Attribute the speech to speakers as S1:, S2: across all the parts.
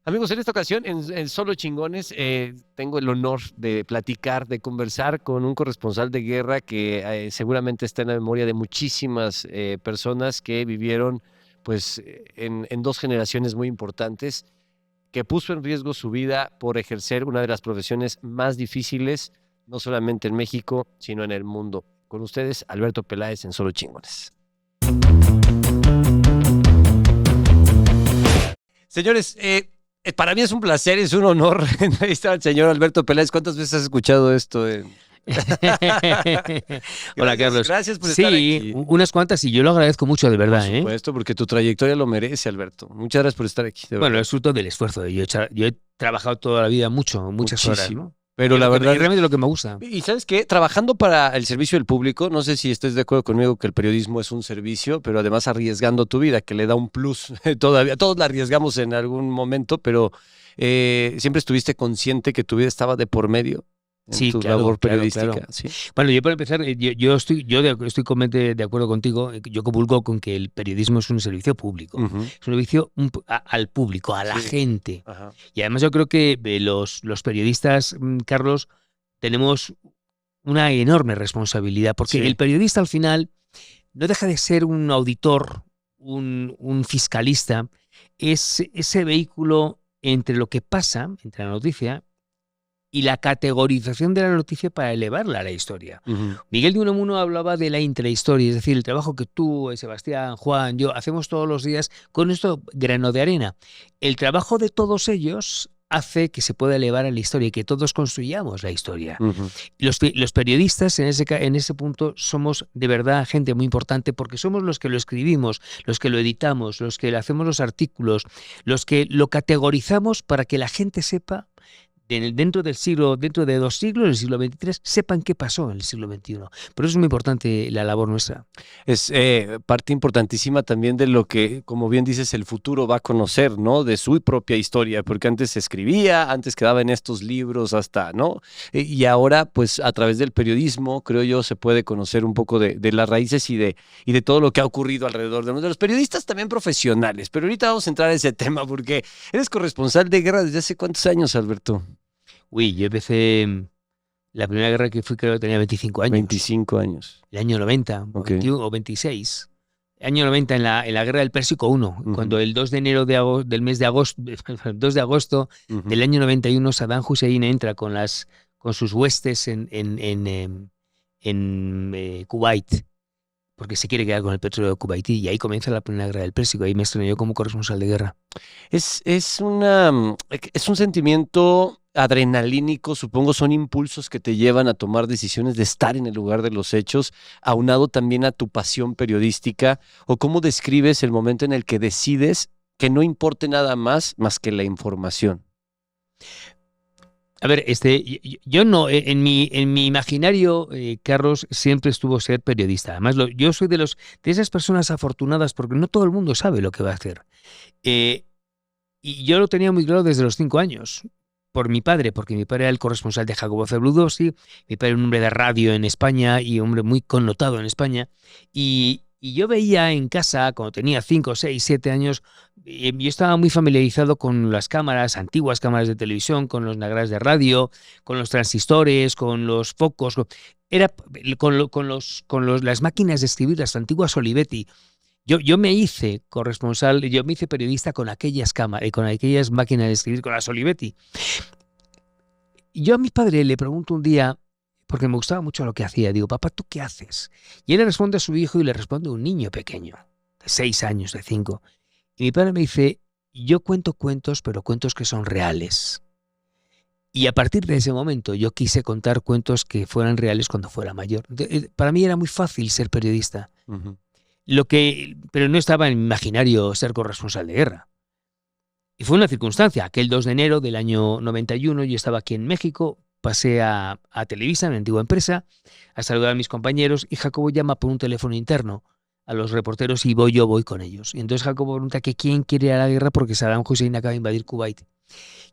S1: Amigos, en esta ocasión, en Solo Chingones, tengo el honor de platicar, de conversar con un corresponsal de guerra que seguramente está en la memoria de muchísimas personas que vivieron pues, en dos generaciones muy importantes, que puso en riesgo su vida por ejercer una de las profesiones más difíciles, no solamente en México, sino en el mundo. Con ustedes, Alberto Peláez en Solo Chingones. Señores, para mí es un placer, es un honor entrevistar al señor Alberto Peláez. ¿Cuántas veces has escuchado esto?
S2: Hola,
S1: Gracias,
S2: Carlos.
S1: gracias por estar
S2: Sí,
S1: aquí.
S2: unas cuantas y yo lo agradezco mucho, de
S1: Por
S2: verdad, ¿eh?
S1: supuesto, porque tu trayectoria lo merece, Alberto. Muchas gracias por estar aquí, de
S2: Bueno,
S1: verdad.
S2: es fruto del esfuerzo. Yo he trabajado toda la vida muchas horas,
S1: Muchísimo.
S2: ¿no?
S1: Pero
S2: Y
S1: la verdad,
S2: realmente es lo que me gusta.
S1: y ¿sabes qué? Trabajando para el servicio del público, no sé si estés de acuerdo conmigo que el periodismo es un servicio, pero además arriesgando tu vida, que le da un plus todavía. Todos la arriesgamos en algún momento, pero siempre estuviste consciente que tu vida estaba de por medio en
S2: Sí,
S1: tu
S2: claro,
S1: labor
S2: claro,
S1: periodística,
S2: claro.
S1: ¿sí?
S2: Bueno, yo para empezar, estoy completamente de acuerdo contigo. Yo comulgo con que el periodismo es un servicio público.
S1: Ujú.
S2: Es un servicio al público, a la
S1: Sí.
S2: gente.
S1: Ajá.
S2: Y además yo creo que los periodistas, Carlos, tenemos una enorme responsabilidad, porque
S1: Sí.
S2: el periodista al final no deja de ser un auditor, un fiscalista, es ese vehículo entre lo que pasa, entre la noticia, y la categorización de la noticia para elevarla a la historia.
S1: Ujú.
S2: Miguel de Unamuno hablaba de la intrahistoria, es decir, el trabajo que tú, Sebastián, Juan, yo hacemos todos los días con esto grano de arena. El trabajo de todos ellos hace que se pueda elevar a la historia y que todos construyamos la historia.
S1: Ujú.
S2: Los periodistas en ese punto somos de verdad gente muy importante porque somos los que lo escribimos, los que lo editamos, los que le hacemos los artículos, los que lo categorizamos para que la gente sepa dentro de 2 siglos, el siglo XXIII, sepan qué pasó en el siglo XXI. Por eso es muy importante la labor nuestra.
S1: Es parte importantísima también de lo que, como bien dices, el futuro va a conocer, ¿no? De su propia historia, porque antes se escribía, antes quedaba en estos libros hasta, ¿no? Y ahora, pues a través del periodismo, creo yo, se puede conocer un poco de las raíces y de todo lo que ha ocurrido alrededor de los periodistas también profesionales. Pero ahorita vamos a entrar a ese tema, porque eres corresponsal de guerra desde hace ¿cuántos años, Alberto?
S2: Uy, yo empecé la primera guerra que fui, creo que tenía 25 años.
S1: 25 años.
S2: El año 90,
S1: Ok.
S2: 21 o 26. El año 90 en la guerra del Pérsico I, cuando el 2 de enero del mes de agosto, 2 de agosto
S1: Ujú.
S2: del año 91, Saddam Hussein entra con sus huestes en Kuwait, porque se quiere quedar con el petróleo kuwaití, y ahí comienza la primera guerra del Pérsico. Ahí me estrené yo como corresponsal de guerra.
S1: Es un sentimiento adrenalínico, supongo, son impulsos que te llevan a tomar decisiones de estar en el lugar de los hechos, aunado también a tu pasión periodística, o cómo describes el momento en el que decides que no importe nada más que la información.
S2: A ver, yo no, en mi imaginario, Carlos, siempre estuvo ser periodista. Además, yo soy de esas personas afortunadas porque no todo el mundo sabe lo que va a hacer. Y yo lo tenía muy claro desde los 5 años. Por mi padre, porque mi padre era el corresponsal de Jacobo Zabludowski, mi padre era un hombre de radio en España y un hombre muy connotado en España, y yo veía en casa, cuando tenía 5, 6, 7 años, yo estaba muy familiarizado con las cámaras, antiguas cámaras de televisión, con los nagradas de radio, con los transistores, con los focos, era las máquinas de escribir, las antiguas Olivetti. Yo me hice corresponsal, yo me hice periodista con aquellas cámaras, con aquellas máquinas de escribir, con las Olivetti. Yo a mi padre le pregunto un día, porque me gustaba mucho lo que hacía, digo, papá, ¿tú qué haces? Y él le responde a su hijo y le responde a un niño pequeño, de 6 años, de 5. Y mi padre me dice, yo cuento cuentos, pero cuentos que son reales. Y a partir de ese momento yo quise contar cuentos que fueran reales cuando fuera mayor. Para mí era muy fácil ser periodista.
S1: Ujú.
S2: Pero no estaba en mi imaginario ser corresponsal de guerra. Y fue una circunstancia. Aquel 2 de enero del año 91 yo estaba aquí en México, pasé a Televisa, mi antigua empresa, a saludar a mis compañeros y Jacobo llama por un teléfono interno a los reporteros y yo voy con ellos. Y entonces Jacobo pregunta que quién quiere ir a la guerra porque Saddam Hussein acaba de invadir Kuwait.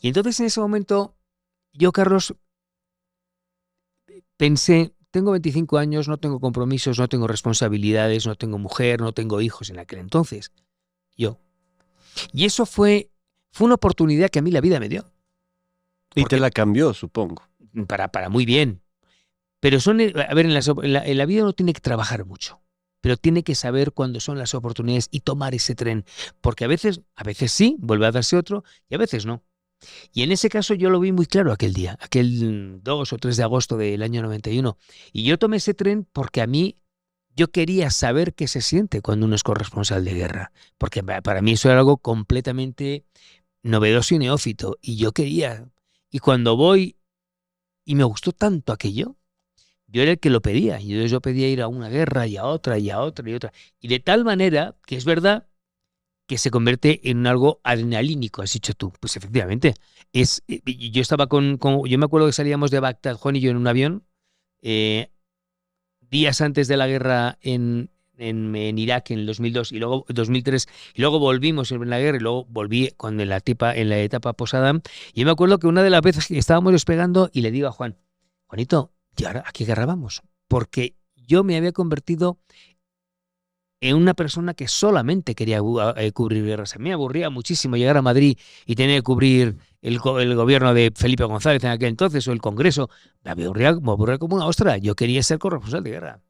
S2: Y entonces en ese momento yo, Carlos, pensé, tengo 25 años, no tengo compromisos, no tengo responsabilidades, no tengo mujer, no tengo hijos en aquel entonces. Yo. Y eso fue fue una oportunidad que a mí la vida me dio.
S1: Y te la cambió, supongo.
S2: Para muy bien. Pero a ver, en la vida uno tiene que trabajar mucho, pero tiene que saber cuándo son las oportunidades y tomar ese tren, porque a veces sí, vuelve a darse otro, y a veces no. Y en ese caso yo lo vi muy claro aquel día, aquel 2 o 3 de agosto del año 91. Y yo tomé ese tren porque yo quería saber qué se siente cuando uno es corresponsal de guerra, porque para mí eso era algo completamente novedoso y neófito, y yo quería. Y cuando voy, y me gustó tanto aquello, yo era el que lo pedía, y yo pedía ir a una guerra y a otra y a otra y otra. Y de tal manera que es verdad que se convierte en algo adrenalínico, has dicho tú. Pues efectivamente, yo estaba yo me acuerdo que salíamos de Bagdad, Juan y yo, en un avión, días antes de la guerra en Irak en el 2002 y luego 2003, y luego volvimos en la guerra y luego volví cuando en la etapa post-Saddam. Y yo me acuerdo que una de las veces que estábamos despegando y le digo a Juan, Juanito, ¿y ahora a qué guerra vamos? Porque yo me había convertido en una persona que solamente quería cubrir guerras. A mí me aburría muchísimo llegar a Madrid y tener que cubrir el gobierno de Felipe González en aquel entonces o el Congreso. Me aburría como una ostra. Yo quería ser corresponsal de guerra.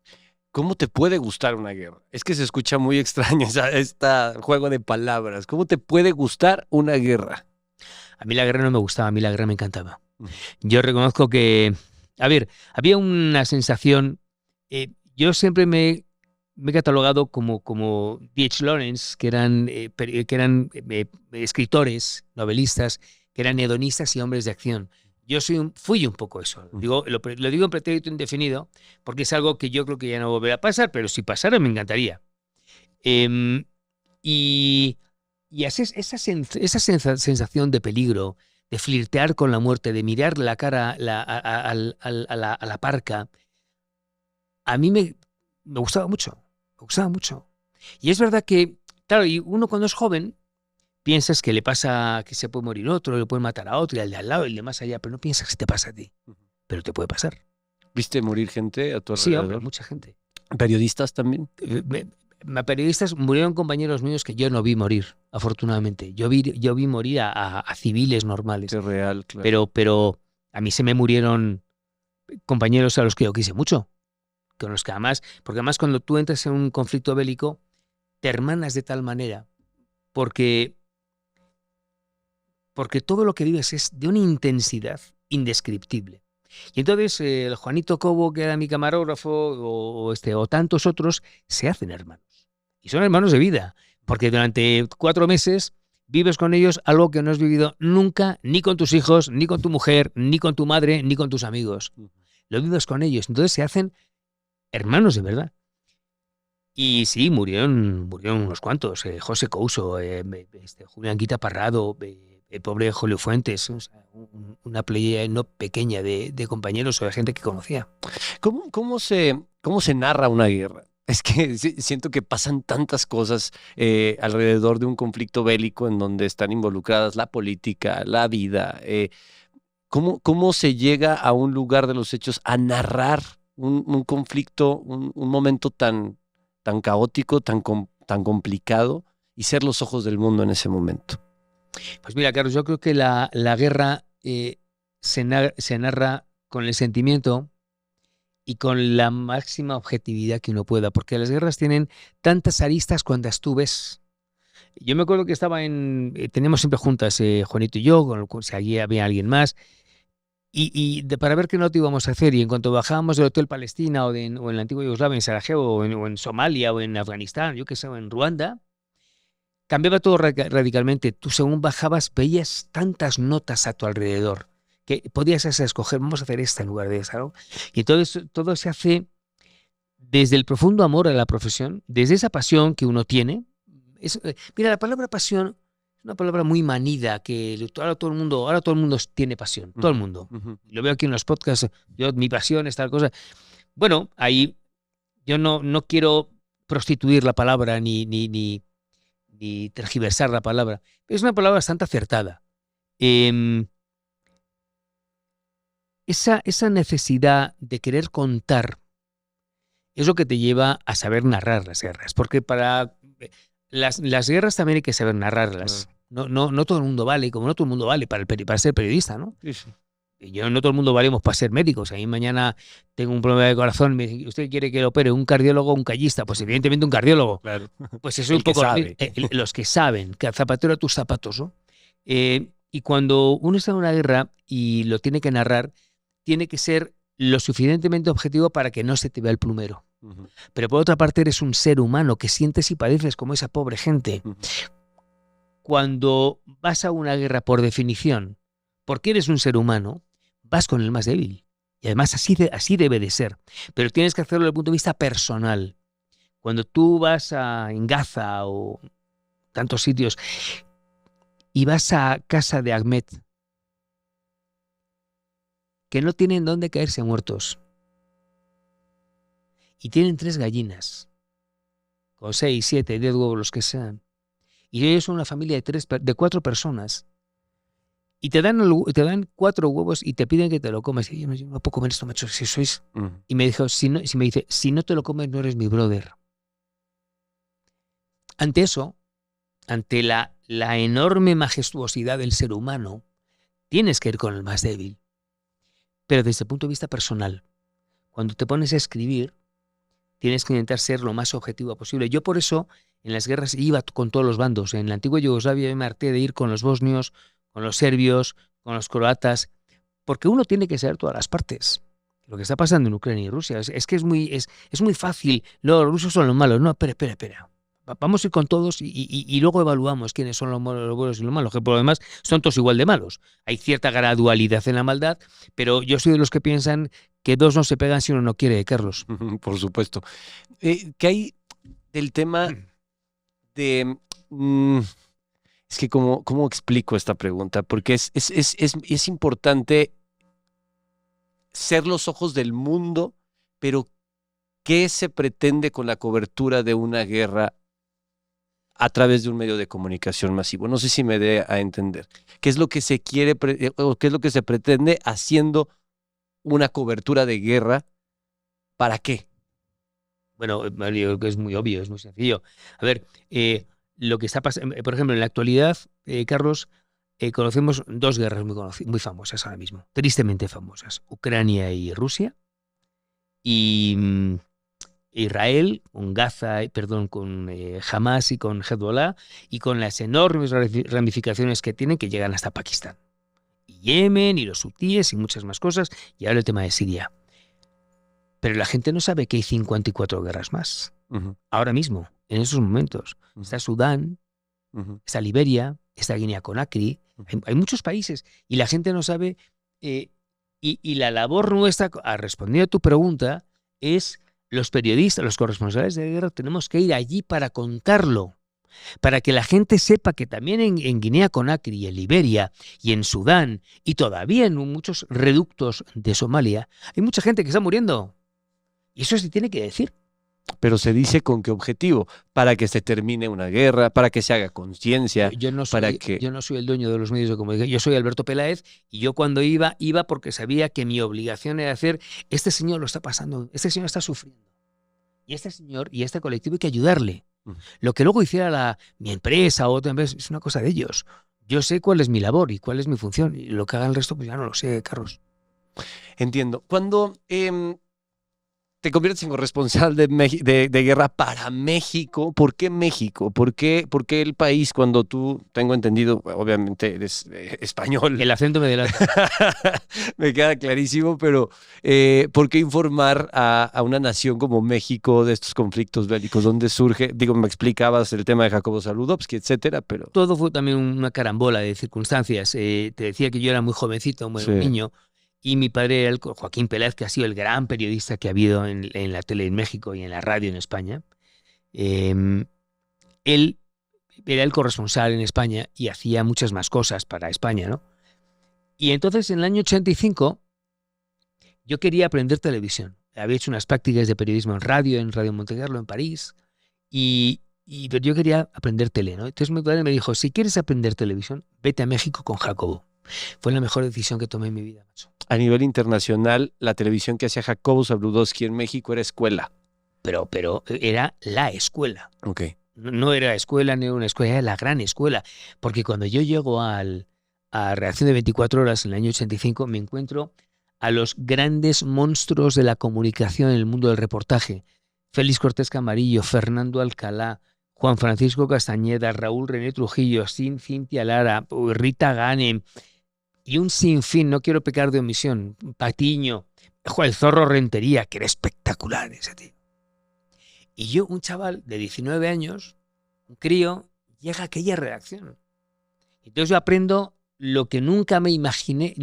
S1: ¿Cómo te puede gustar una guerra? Es que se escucha muy extraño este juego de palabras. ¿Cómo te puede gustar una guerra?
S2: A mí la guerra no me gustaba, a mí la guerra me encantaba. Yo reconozco que, a ver, había una sensación, yo siempre me he catalogado como D.H. Lawrence, que eran escritores, novelistas, que eran hedonistas y hombres de acción. Yo fui un poco eso. Lo digo en pretérito indefinido porque es algo que yo creo que ya no volverá a pasar, pero si pasara me encantaría. Y esa sensación de peligro, de flirtear con la muerte, de mirar la cara a la parca, a mí me gustaba mucho. Me gustaba mucho. Y es verdad que, claro, y uno cuando es joven piensas que le pasa, que se puede morir otro, le pueden matar a otro, y al de al lado, y el de más allá, pero no piensas que te pasa a ti. Pero te puede pasar.
S1: ¿Viste morir gente a tu alrededor?
S2: Sí, hombre, mucha gente.
S1: ¿Periodistas también?
S2: Periodistas, murieron compañeros míos que yo no vi morir, afortunadamente. Yo vi morir a civiles normales.
S1: Es real, claro.
S2: Pero a mí se me murieron compañeros a los que yo quise mucho. Con los que porque además cuando tú entras en un conflicto bélico, te hermanas de tal manera, porque todo lo que vives es de una intensidad indescriptible. Y entonces el Juanito Cobo, que era mi camarógrafo, o tantos otros, se hacen hermanos. Y son hermanos de vida, porque durante 4 meses vives con ellos algo que no has vivido nunca, ni con tus hijos, ni con tu mujer, ni con tu madre, ni con tus amigos. Lo vives con ellos. Entonces se hacen hermanos de verdad. Y sí, murieron unos cuantos. José Couso, Julián Guita Parrado, el pobre Julio Fuentes, o sea, una playa no pequeña de compañeros o de gente que conocía.
S1: ¿Cómo se narra una guerra? Es que siento que pasan tantas cosas alrededor de un conflicto bélico en donde están involucradas la política, la vida. ¿Cómo se llega a un lugar de los hechos a narrar un conflicto, un momento tan caótico, tan complicado, y ser los ojos del mundo en ese momento?
S2: Pues mira, Carlos, yo creo que la guerra se narra con el sentimiento y con la máxima objetividad que uno pueda, porque las guerras tienen tantas aristas cuantas tú ves. Yo me acuerdo que teníamos siempre juntas, Juanito y yo, si allí había alguien más, para ver qué nota íbamos a hacer. Y en cuanto bajábamos del Hotel Palestina o en la antigua Yugoslavia, en Sarajevo, o en Somalia, o en Afganistán, yo qué sé, o en Ruanda, cambiaba todo radicalmente. Tú, según bajabas, veías tantas notas a tu alrededor que podías escoger, vamos a hacer esta en lugar de esa, ¿no? Y entonces todo se hace desde el profundo amor a la profesión, desde esa pasión que uno tiene. Mira, la palabra pasión es una palabra muy manida, que ahora todo el mundo tiene pasión, todo el mundo. Lo veo aquí en los podcasts, mi pasión es tal cosa. Bueno, ahí yo no quiero prostituir la palabra ni tergiversar la palabra, pero es una palabra bastante acertada. Esa necesidad de querer contar es lo que te lleva a saber narrar las guerras, porque para las guerras también hay que saber narrarlas. No todo el mundo vale, como no todo el mundo vale para ser periodista, ¿no?
S1: Sí, sí.
S2: No todo el mundo valemos para ser médicos. A mí mañana tengo un problema de corazón, me dice, ¿usted quiere que lo opere un cardiólogo o un callista? Pues evidentemente un cardiólogo.
S1: Claro.
S2: Pues eso es un
S1: que
S2: poco
S1: sabe.
S2: los que saben, que zapatero a tus zapatos, ¿no? Y cuando uno está en una guerra y lo tiene que narrar, tiene que ser lo suficientemente objetivo para que no se te vea el plumero.
S1: Ujú,
S2: Pero por otra parte eres un ser humano que sientes y padeces como esa pobre gente.
S1: ujú.
S2: Cuando vas a una guerra por definición, porque eres un ser humano, vas con el más débil. Y además así debe de ser. Pero tienes que hacerlo desde el punto de vista personal. Cuando tú vas en Gaza o tantos sitios y vas a casa de Ahmed, que no tienen dónde caerse muertos, y tienen 3 gallinas, con 6, 7, 10 huevos, los que sean, y ellos son una familia de 4 personas, y te dan 4 huevos y te piden que te lo comas. Y yo no puedo comer esto, macho, si sois...
S1: Ujú.
S2: Y me dijo, si me dice, si no te lo comes, no eres mi brother. Ante eso, ante la enorme majestuosidad del ser humano, tienes que ir con el más débil. Pero desde el punto de vista personal, cuando te pones a escribir, tienes que intentar ser lo más objetivo posible. Yo por eso en las guerras iba con todos los bandos. En la antigua Yugoslavia me harté de ir con los bosnios, con los serbios, con los croatas, porque uno tiene que saber todas las partes. Lo que está pasando en Ucrania y Rusia es que es muy fácil. Los rusos son los malos. No, espera. Vamos a ir con todos y luego evaluamos quiénes son los buenos y los malos, que por lo demás son todos igual de malos. Hay cierta gradualidad en la maldad, pero yo soy de los que piensan que 2 no se pegan si uno no quiere, Carlos.
S1: Por supuesto. ¿Qué hay del tema de... es que ¿cómo explico esta pregunta? Porque es importante ser los ojos del mundo, pero ¿qué se pretende con la cobertura de una guerra a través de un medio de comunicación masivo? No sé si me dé a entender. ¿Qué es lo que se quiere o qué es lo que se pretende haciendo una cobertura de guerra? ¿Para qué?
S2: Bueno, yo creo que es muy obvio, es muy sencillo. A ver, lo que está pasando, por ejemplo, en la actualidad, Carlos, conocemos 2 guerras muy famosas ahora mismo, tristemente famosas, Ucrania y Rusia, y Israel con Gaza, con Hamas y con Hezbollah, y con las enormes ramificaciones que tienen que llegan hasta Pakistán, y Yemen, y los hutíes, y muchas más cosas, y ahora el tema de Siria. Pero la gente no sabe que hay 54 guerras más.
S1: Ujú,
S2: Ahora mismo, en esos momentos.
S1: ujú,
S2: Está Sudán,
S1: ujú,
S2: está Liberia, está Guinea-Conakry. Hay muchos países y la gente no sabe. Y la labor nuestra, a responder a tu pregunta, es los periodistas, los corresponsales de guerra, tenemos que ir allí para contarlo. Para que la gente sepa que también en Guinea-Conakry, en Liberia y en Sudán y todavía en muchos reductos de Somalia, hay mucha gente que está muriendo. Y eso se tiene que decir.
S1: Pero se dice con qué objetivo, para que se termine una guerra, para que se haga conciencia,
S2: Yo no
S1: para que...
S2: soy el dueño de los medios de comunicación. Yo soy Alberto Peláez y yo cuando iba porque sabía que mi obligación era hacer, este señor lo está pasando, este señor está sufriendo. Y este señor y este colectivo hay que ayudarle. Lo que luego hiciera mi empresa o otra empresa es una cosa de ellos. Yo sé cuál es mi labor y cuál es mi función. Y lo que haga el resto, pues ya no lo sé, Carlos.
S1: Entiendo. Cuando te conviertes en corresponsal de guerra para México, ¿por qué México? ¿Por qué el país cuando tú, tengo entendido, obviamente eres español?
S2: El acento me delata.
S1: Me queda clarísimo, pero ¿por qué informar a una nación como México de estos conflictos bélicos? ¿Dónde surge? Digo, me explicabas el tema de Jacobo Saludowski, etcétera, pero...
S2: Todo fue también una carambola de circunstancias. Te decía que yo era muy jovencito, muy niño. Y mi padre era Joaquín Peláez, que ha sido el gran periodista que ha habido en la tele en México y en la radio en España. Él era el corresponsal en España y hacía muchas más cosas para España, ¿no? Y entonces en el año 85 yo quería aprender televisión. Había hecho unas prácticas de periodismo en Radio Montecarlo, en París, pero yo quería aprender tele, ¿no? Entonces mi padre me dijo, si quieres aprender televisión, vete a México con Jacobo. Fue la mejor decisión que tomé en mi vida, macho.
S1: A nivel internacional, la televisión que hacía Jacobo Zabludowski en México era escuela.
S2: Pero era la escuela.
S1: Ok.
S2: No era escuela, no era una escuela, era la gran escuela. Porque cuando yo llego a Redacción de 24 Horas en el año 85, me encuentro a los grandes monstruos de la comunicación en el mundo del reportaje. Félix Cortés Camarillo, Fernando Alcalá, Juan Francisco Castañeda, Raúl René Trujillo, Cintia Lara, Rita Gane y un sinfín, no quiero pecar de omisión, Patiño, el Zorro Rentería, que era espectacular ese tío. Y yo, un chaval de 19 años, un crío, llega a aquella redacción. Entonces yo aprendo lo que nunca imaginé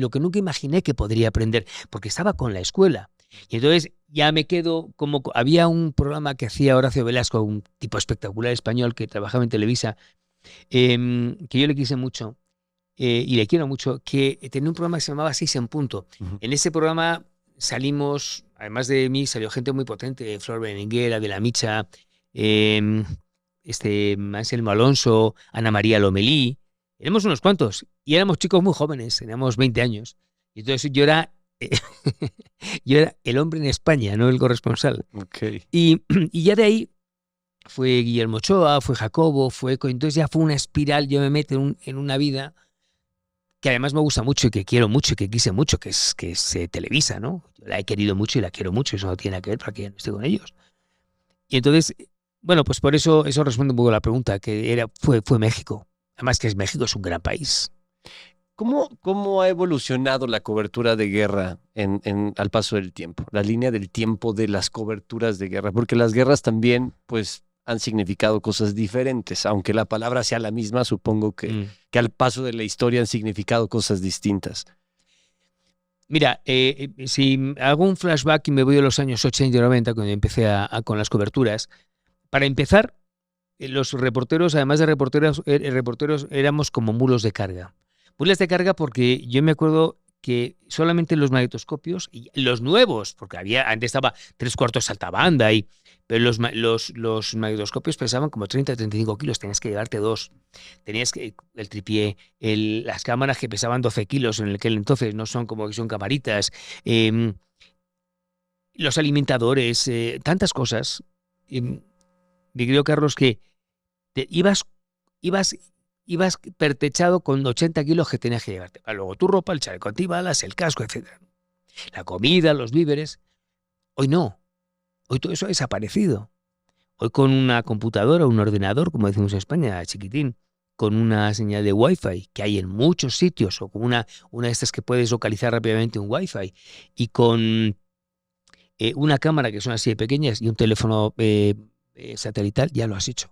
S2: que podría aprender, porque estaba con la escuela. Y entonces ya me quedo como... Había un programa que hacía Horacio Velasco, un tipo espectacular español que trabajaba en Televisa, que yo le quise mucho y le quiero mucho, que tenía un programa que se llamaba 6 en punto. En ese programa salimos, además de mí, salió gente muy potente, Flor Berenguer, de la Micha, Anselmo Alonso, Ana María Lomelí. Éramos unos cuantos y éramos chicos muy jóvenes, teníamos 20 años. Y entonces yo era el hombre en España, no el corresponsal.
S1: Okay.
S2: Y ya de ahí fue Guillermo Ochoa, fue Jacobo, entonces ya fue una espiral, yo me meto en una vida que además me gusta mucho y que quiero mucho y que quise mucho, que es Televisa, ¿no? Yo la he querido mucho y la quiero mucho, eso no tiene nada que ver para que ya no esté con ellos. Y entonces, bueno, pues por eso responde un poco a la pregunta, que fue México. Además que México es un gran país.
S1: ¿Cómo ha evolucionado la cobertura de guerra al paso del tiempo? La línea del tiempo de las coberturas de guerra, porque las guerras también, pues, han significado cosas diferentes, aunque la palabra sea la misma, supongo que al paso de la historia han significado cosas distintas.
S2: Mira, si hago un flashback y me voy a los años 80 y 90, cuando empecé con las coberturas, para empezar, los reporteros, además de reporteros, éramos como mulos de carga. Mulas de carga porque yo me acuerdo que solamente los magnetoscopios, y los nuevos, porque antes estaba 3/4 saltabanda, pero los magnetoscopios pesaban como 30-35 kilos, tenías que llevarte 2. Tenías que el tripié, las cámaras que pesaban 12 kilos en aquel entonces, no son como que son camaritas, los alimentadores, tantas cosas. Mi querido Carlos, que ibas pertrechado con 80 kilos que tenías que llevarte. Luego tu ropa, el chaleco antibalas, el casco, etc. La comida, los víveres. Hoy no. Hoy todo eso ha desaparecido. Hoy con una computadora, un ordenador, como decimos en España, chiquitín, con una señal de Wi-Fi que hay en muchos sitios, o con una de estas que puedes localizar rápidamente un Wi-Fi, y con una cámara que son así de pequeñas y un teléfono satelital, ya lo has hecho.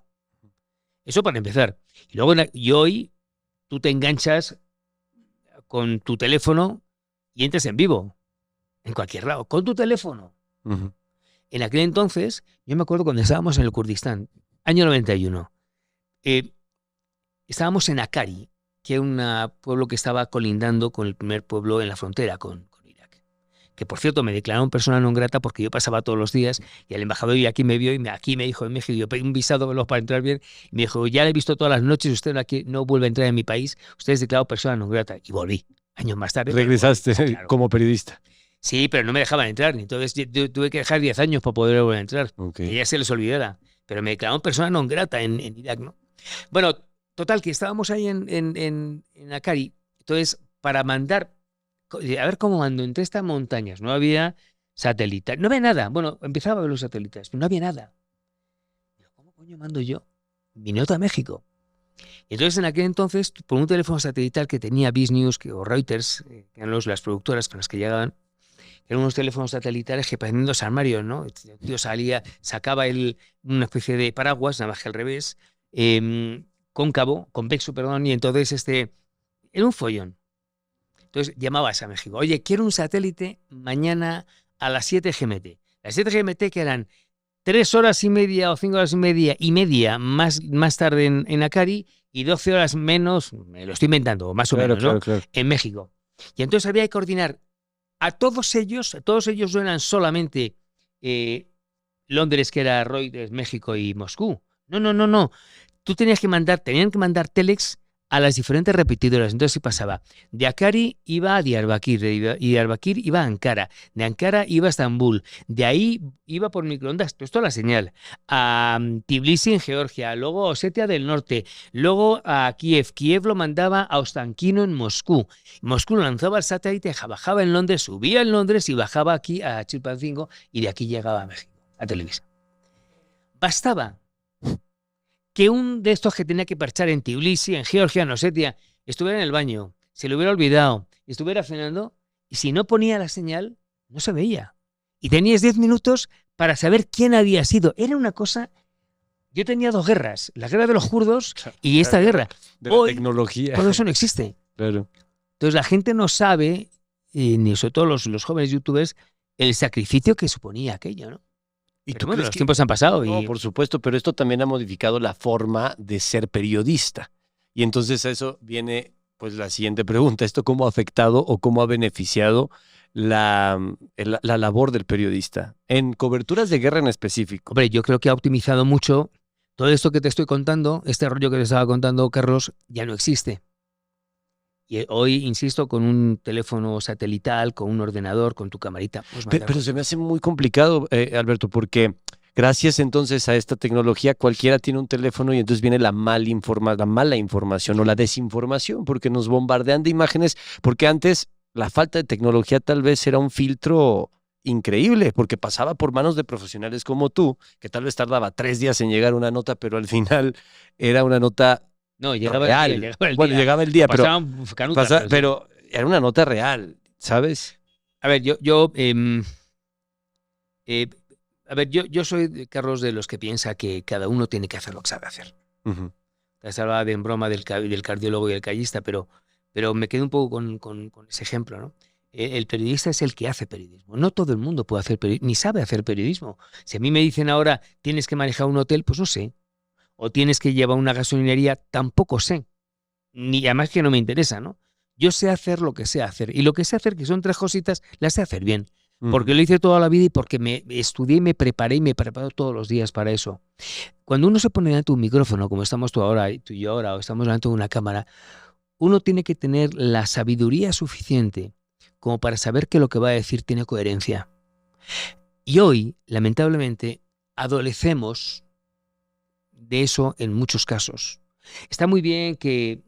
S2: Eso para empezar. Y luego, hoy tú te enganchas con tu teléfono y entras en vivo, en cualquier lado, con tu teléfono. Uh-huh. En aquel entonces, yo me acuerdo cuando estábamos en el Kurdistán, año 91, estábamos en Akari, que era un pueblo que estaba colindando con el primer pueblo en la frontera con Irak. Que, por cierto, me declararon persona non grata porque yo pasaba todos los días y el embajador aquí me vio y aquí me dijo en México, yo pedí un visado para entrar bien, y me dijo, ya le he visto todas las noches, usted aquí no vuelve a entrar en mi país, usted es declarado persona non grata. Y volví, años más tarde.
S1: Regresaste claro, como periodista.
S2: Sí, pero no me dejaban entrar, entonces yo tuve que dejar 10 años para poder volver a entrar. Okay. Que ya se les olvidara. Pero me declararon persona non grata en Irak, ¿no? Bueno, total, que estábamos ahí en Akari, entonces para mandar, a ver cómo mando entre estas montañas, no había satélite, no había nada. Bueno, empezaba a ver los satélites, pero no había nada. ¿Cómo coño mando yo mi nota a México? Y entonces en aquel entonces, por un teléfono satelital que tenía BizNews o Reuters, que eran las productoras con las que llegaban, eran unos teléfonos satelitales que parecían dos armarios, ¿no? El tío sacaba una especie de paraguas, nada más que al revés, cóncavo, convexo, perdón, y entonces era un follón. Entonces llamabas a México, oye, quiero un satélite mañana a las 7 GMT. Las 7 GMT que eran 3 horas y media o 5 horas y media más tarde en Akari y 12 horas menos, me lo estoy inventando, más o menos, ¿no? Claro. En México. Y entonces había que coordinar a todos ellos no eran solamente Londres, que era Reuters, México y Moscú. No. Tenían que mandar telex a las diferentes repetidoras. Entonces, ¿qué pasaba? De Hakkari iba a Diyarbakir, de Diyarbakir iba a Ankara, de Ankara iba a Estambul, de ahí iba por microondas, esto es la señal, a Tbilisi en Georgia, luego a Osetia del Norte, luego a Kiev, Kiev lo mandaba a Ostankino en Moscú, Moscú lo lanzaba al satélite, bajaba en Londres, subía en Londres y bajaba aquí a Chilpancingo y de aquí llegaba a México, a Televisa. Bastaba que un de estos que tenía que parchar en Tbilisi, en Georgia, en Osetia, estuviera en el baño, se lo hubiera olvidado, estuviera cenando, y si no ponía la señal, no se veía. Y tenías 10 minutos para saber quién había sido. Era una cosa... Yo tenía 2 guerras, la guerra de los kurdos y esta guerra.
S1: De la
S2: Hoy,
S1: tecnología.
S2: todo eso no existe.
S1: Claro.
S2: Entonces la gente no sabe, ni sobre todo los jóvenes youtubers, el sacrificio que suponía aquello, ¿no?
S1: ¿Y
S2: Pero
S1: tú
S2: bueno,
S1: crees
S2: los
S1: que
S2: tiempos han pasado
S1: no,
S2: y...
S1: por supuesto, pero esto también ha modificado la forma de ser periodista? Y entonces a eso viene pues la siguiente pregunta. ¿Esto cómo ha afectado o cómo ha beneficiado la labor del periodista? En coberturas de guerra en específico.
S2: Hombre, yo creo que ha optimizado mucho todo esto que te estoy contando, este rollo que te estaba contando, Carlos, ya no existe. Y hoy, insisto, con un teléfono satelital, con un ordenador, con tu camarita. Pues
S1: Pero se me hace muy complicado, Alberto, porque gracias entonces a esta tecnología cualquiera tiene un teléfono y entonces viene la mala información o la desinformación, porque nos bombardean de imágenes, porque antes la falta de tecnología tal vez era un filtro increíble, porque pasaba por manos de profesionales como tú, que tal vez tardaba 3 días en llegar una nota, pero al final era una nota
S2: no, llegaba
S1: real.
S2: el día, llegaba el
S1: Bueno,
S2: día.
S1: llegaba el día, pero,
S2: Pasaban canutas, sí.
S1: pero era una nota real, ¿sabes?
S2: A ver, yo soy, Carlos, de los que piensa que cada uno tiene que hacer lo que sabe hacer.
S1: Ujú.
S2: Se hablaba de en broma del cardiólogo y el callista, pero me quedo un poco con ese ejemplo, ¿no? El periodista es el que hace periodismo. No todo el mundo puede hacer periodismo, ni sabe hacer periodismo. Si a mí me dicen ahora tienes que manejar un hotel, pues no sé. O tienes que llevar una gasolinería, tampoco sé. Ni además que no me interesa, ¿no? Yo sé hacer lo que sé hacer. Y lo que sé hacer, que son 3 cositas, las sé hacer bien. Porque lo hice toda la vida y porque me estudié y me preparé y me preparo todos los días para eso. Cuando uno se pone delante de un micrófono, como estamos tú y yo ahora, o estamos delante de una cámara, uno tiene que tener la sabiduría suficiente como para saber que lo que va a decir tiene coherencia. Y hoy, lamentablemente, adolecemos de eso en muchos casos. Está muy bien que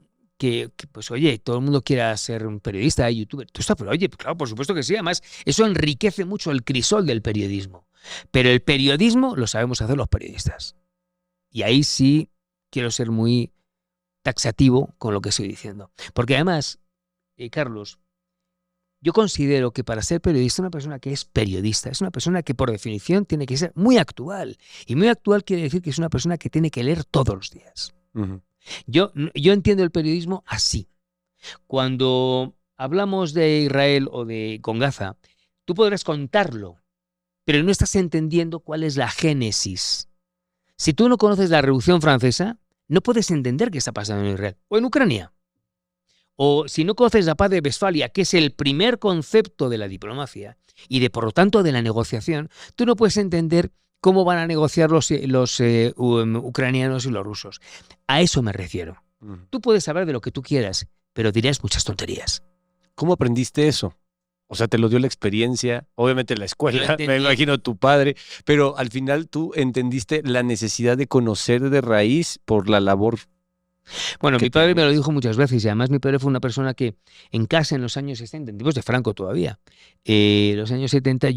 S2: pues oye, todo el mundo quiera ser un periodista, youtuber, todo está, pero oye, claro, por supuesto que sí, además eso enriquece mucho el crisol del periodismo. Pero el periodismo lo sabemos hacer los periodistas. Y ahí sí quiero ser muy taxativo con lo que estoy diciendo. Porque además, Carlos, yo considero que para ser periodista, una persona que es periodista es una persona que por definición tiene que ser muy actual. Y muy actual quiere decir que es una persona que tiene que leer todos los días.
S1: Ujú.
S2: Yo entiendo el periodismo así. Cuando hablamos de Israel o con Gaza, tú podrás contarlo, pero no estás entendiendo cuál es la génesis. Si tú no conoces la Revolución Francesa, no puedes entender qué está pasando en Israel o en Ucrania. O si no conoces la paz de Westfalia, que es el primer concepto de la diplomacia y por lo tanto de la negociación, tú no puedes entender cómo van a negociar los ucranianos y los rusos. A eso me refiero. Tú puedes hablar de lo que tú quieras, pero dirás muchas tonterías.
S1: ¿Cómo aprendiste eso? O sea, te lo dio la experiencia, obviamente la escuela, me imagino tu padre, pero al final tú entendiste la necesidad de conocer de raíz por la labor.
S2: Bueno, mi padre me lo dijo muchas veces y además mi padre fue una persona que en casa en los años 70, en tiempos de Franco todavía, los años 70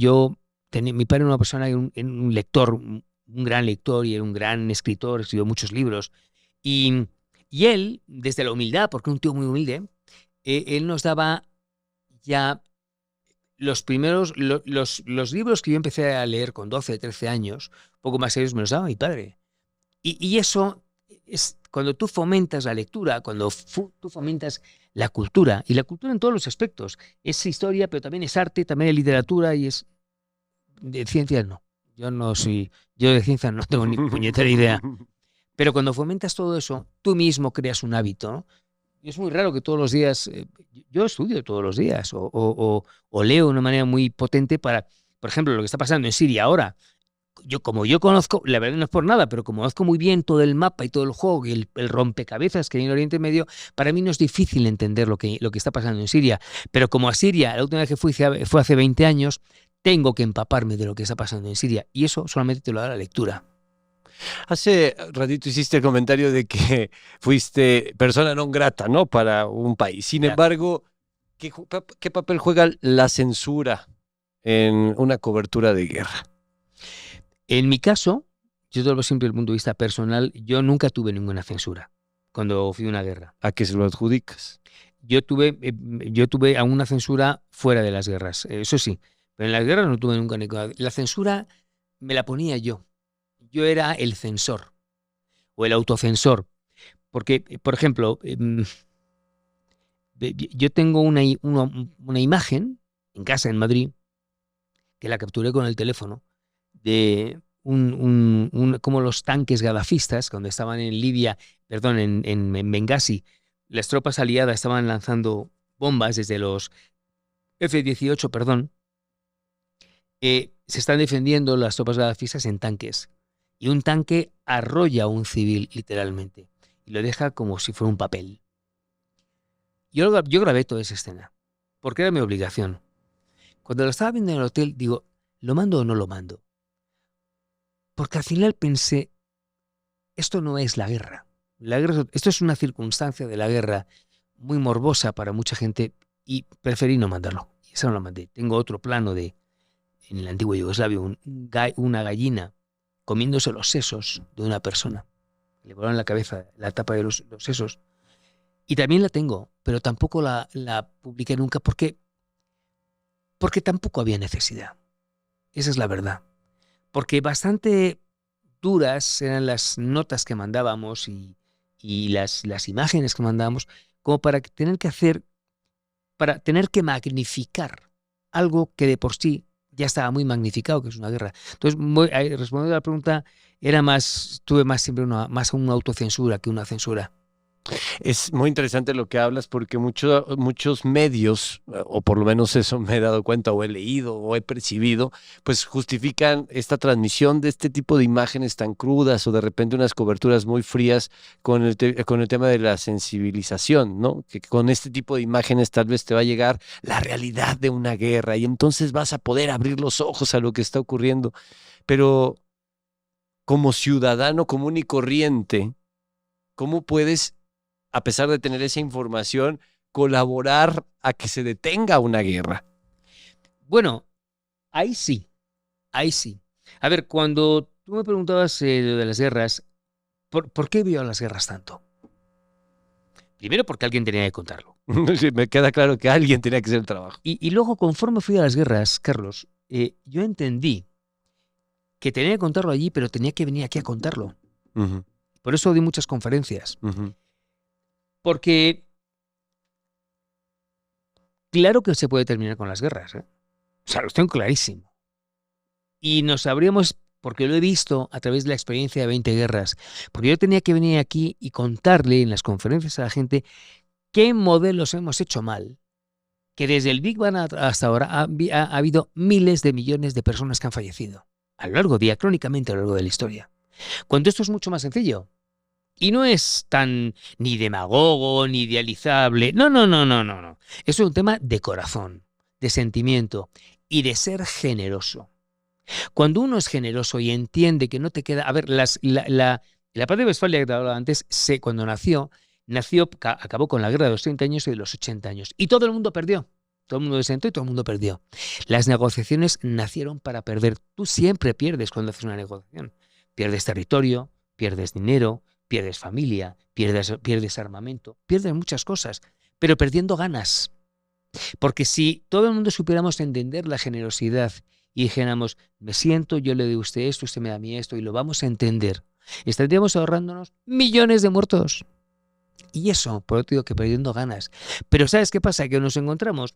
S2: mi padre era una persona, un lector, un gran lector y era un gran escritor, escribió muchos libros y él, desde la humildad, porque es un tío muy humilde, él nos daba ya los primeros, los libros que yo empecé a leer con 12, 13 años, poco más serios, me los daba mi padre. Y eso es cuando tú fomentas la lectura, cuando tú fomentas la cultura, y la cultura en todos los aspectos. Es historia, pero también es arte, también es literatura y es... De ciencias no. Yo de ciencias no tengo ni puñetera idea. Pero cuando fomentas todo eso, tú mismo creas un hábito, ¿no? Y es muy raro que todos los días, yo estudio todos los días o leo de una manera muy potente para, por ejemplo, lo que está pasando en Siria ahora. como yo conozco, la verdad no es por nada, pero como conozco muy bien todo el mapa y todo el juego y el rompecabezas que hay en Oriente Medio, para mí no es difícil entender lo que está pasando en Siria. Pero como a Siria, la última vez que fue hace 20 años, tengo que empaparme de lo que está pasando en Siria. Y eso solamente te lo da la lectura.
S1: Hace ratito hiciste el comentario de que fuiste persona non grata, ¿no? Para un país. Sin
S2: Claro.
S1: embargo, ¿qué papel juega la censura en una cobertura de guerra?
S2: En mi caso, yo te lo veo siempre desde el punto de vista personal, yo nunca tuve ninguna censura cuando fui a una guerra.
S1: ¿A qué se lo adjudicas?
S2: Yo tuve alguna censura fuera de las guerras, eso sí, pero en las guerras no tuve nunca ninguna. La censura me la ponía yo. Yo era el censor o el autocensor. Porque, por ejemplo, yo tengo una imagen en casa en Madrid que la capturé con el teléfono de como los tanques gadafistas, cuando estaban en Libia, perdón, en Benghazi, las tropas aliadas estaban lanzando bombas desde los F-18, perdón, se están defendiendo las tropas gadafistas en tanques. Y un tanque arrolla a un civil, literalmente, y lo deja como si fuera un papel. Yo grabé toda esa escena, porque era mi obligación. Cuando lo estaba viendo en el hotel, digo, ¿lo mando o no lo mando? Porque al final pensé, esto no es la guerra. Esto es una circunstancia de la guerra muy morbosa para mucha gente y preferí no mandarlo. Y eso no lo mandé. Tengo otro plano en la antigua Yugoslavia, una gallina comiéndose los sesos de una persona. Le volaron la cabeza, la tapa de los sesos. Y también la tengo, pero tampoco la publiqué nunca porque tampoco había necesidad. Esa es la verdad. Porque bastante duras eran las notas que mandábamos y las imágenes que mandábamos como para tener que magnificar algo que de por sí ya estaba muy magnificado, que es una guerra. Entonces, respondiendo a la pregunta, tuve más siempre una autocensura que una censura.
S1: Es muy interesante lo que hablas porque muchos medios, o por lo menos eso me he dado cuenta o he leído o he percibido, pues justifican esta transmisión de este tipo de imágenes tan crudas o de repente unas coberturas muy frías con con el tema de la sensibilización, ¿no? Que con este tipo de imágenes tal vez te va a llegar la realidad de una guerra y entonces vas a poder abrir los ojos a lo que está ocurriendo. Pero como ciudadano común y corriente, ¿cómo puedes, a pesar de tener esa información, colaborar a que se detenga una guerra?
S2: Bueno, ahí sí. A ver, cuando tú me preguntabas lo de las guerras, ¿por qué veo las guerras tanto? Primero porque alguien tenía que contarlo.
S1: Sí, me queda claro que alguien tenía que hacer el trabajo.
S2: Y luego, conforme fui a las guerras, Carlos, yo entendí que tenía que contarlo allí, pero tenía que venir aquí a contarlo.
S1: Uh-huh.
S2: Por eso di muchas conferencias.
S1: Uh-huh.
S2: Porque claro que se puede terminar con las guerras, ¿eh? O sea, lo tengo clarísimo. Y nos sabríamos, porque lo he visto a través de la experiencia de 20 guerras, porque yo tenía que venir aquí y contarle en las conferencias a la gente qué modelos hemos hecho mal, que desde el Big Bang hasta ahora ha habido miles de millones de personas que han fallecido, a lo largo, diacrónicamente a lo largo de la historia. Cuando esto es mucho más sencillo. Y no es tan ni demagogo, ni idealizable. No. Eso es un tema de corazón, de sentimiento y de ser generoso. Cuando uno es generoso y entiende que no te queda... A ver, la paz de Westfalia que te hablaba antes, cuando nació, acabó con la guerra de los 30 años y de los 80 años. Y todo el mundo perdió. Todo el mundo desentó y todo el mundo perdió. Las negociaciones nacieron para perder. Tú siempre pierdes cuando haces una negociación. Pierdes territorio, pierdes dinero, pierdes familia, pierdes armamento, pierdes muchas cosas, pero perdiendo ganas. Porque si todo el mundo supiéramos entender la generosidad y dijéramos, me siento, yo le doy a usted esto, usted me da a mí esto, y lo vamos a entender, estaríamos ahorrándonos millones de muertos. Y eso, por otro digo que perdiendo ganas. Pero ¿sabes qué pasa? Que nos encontramos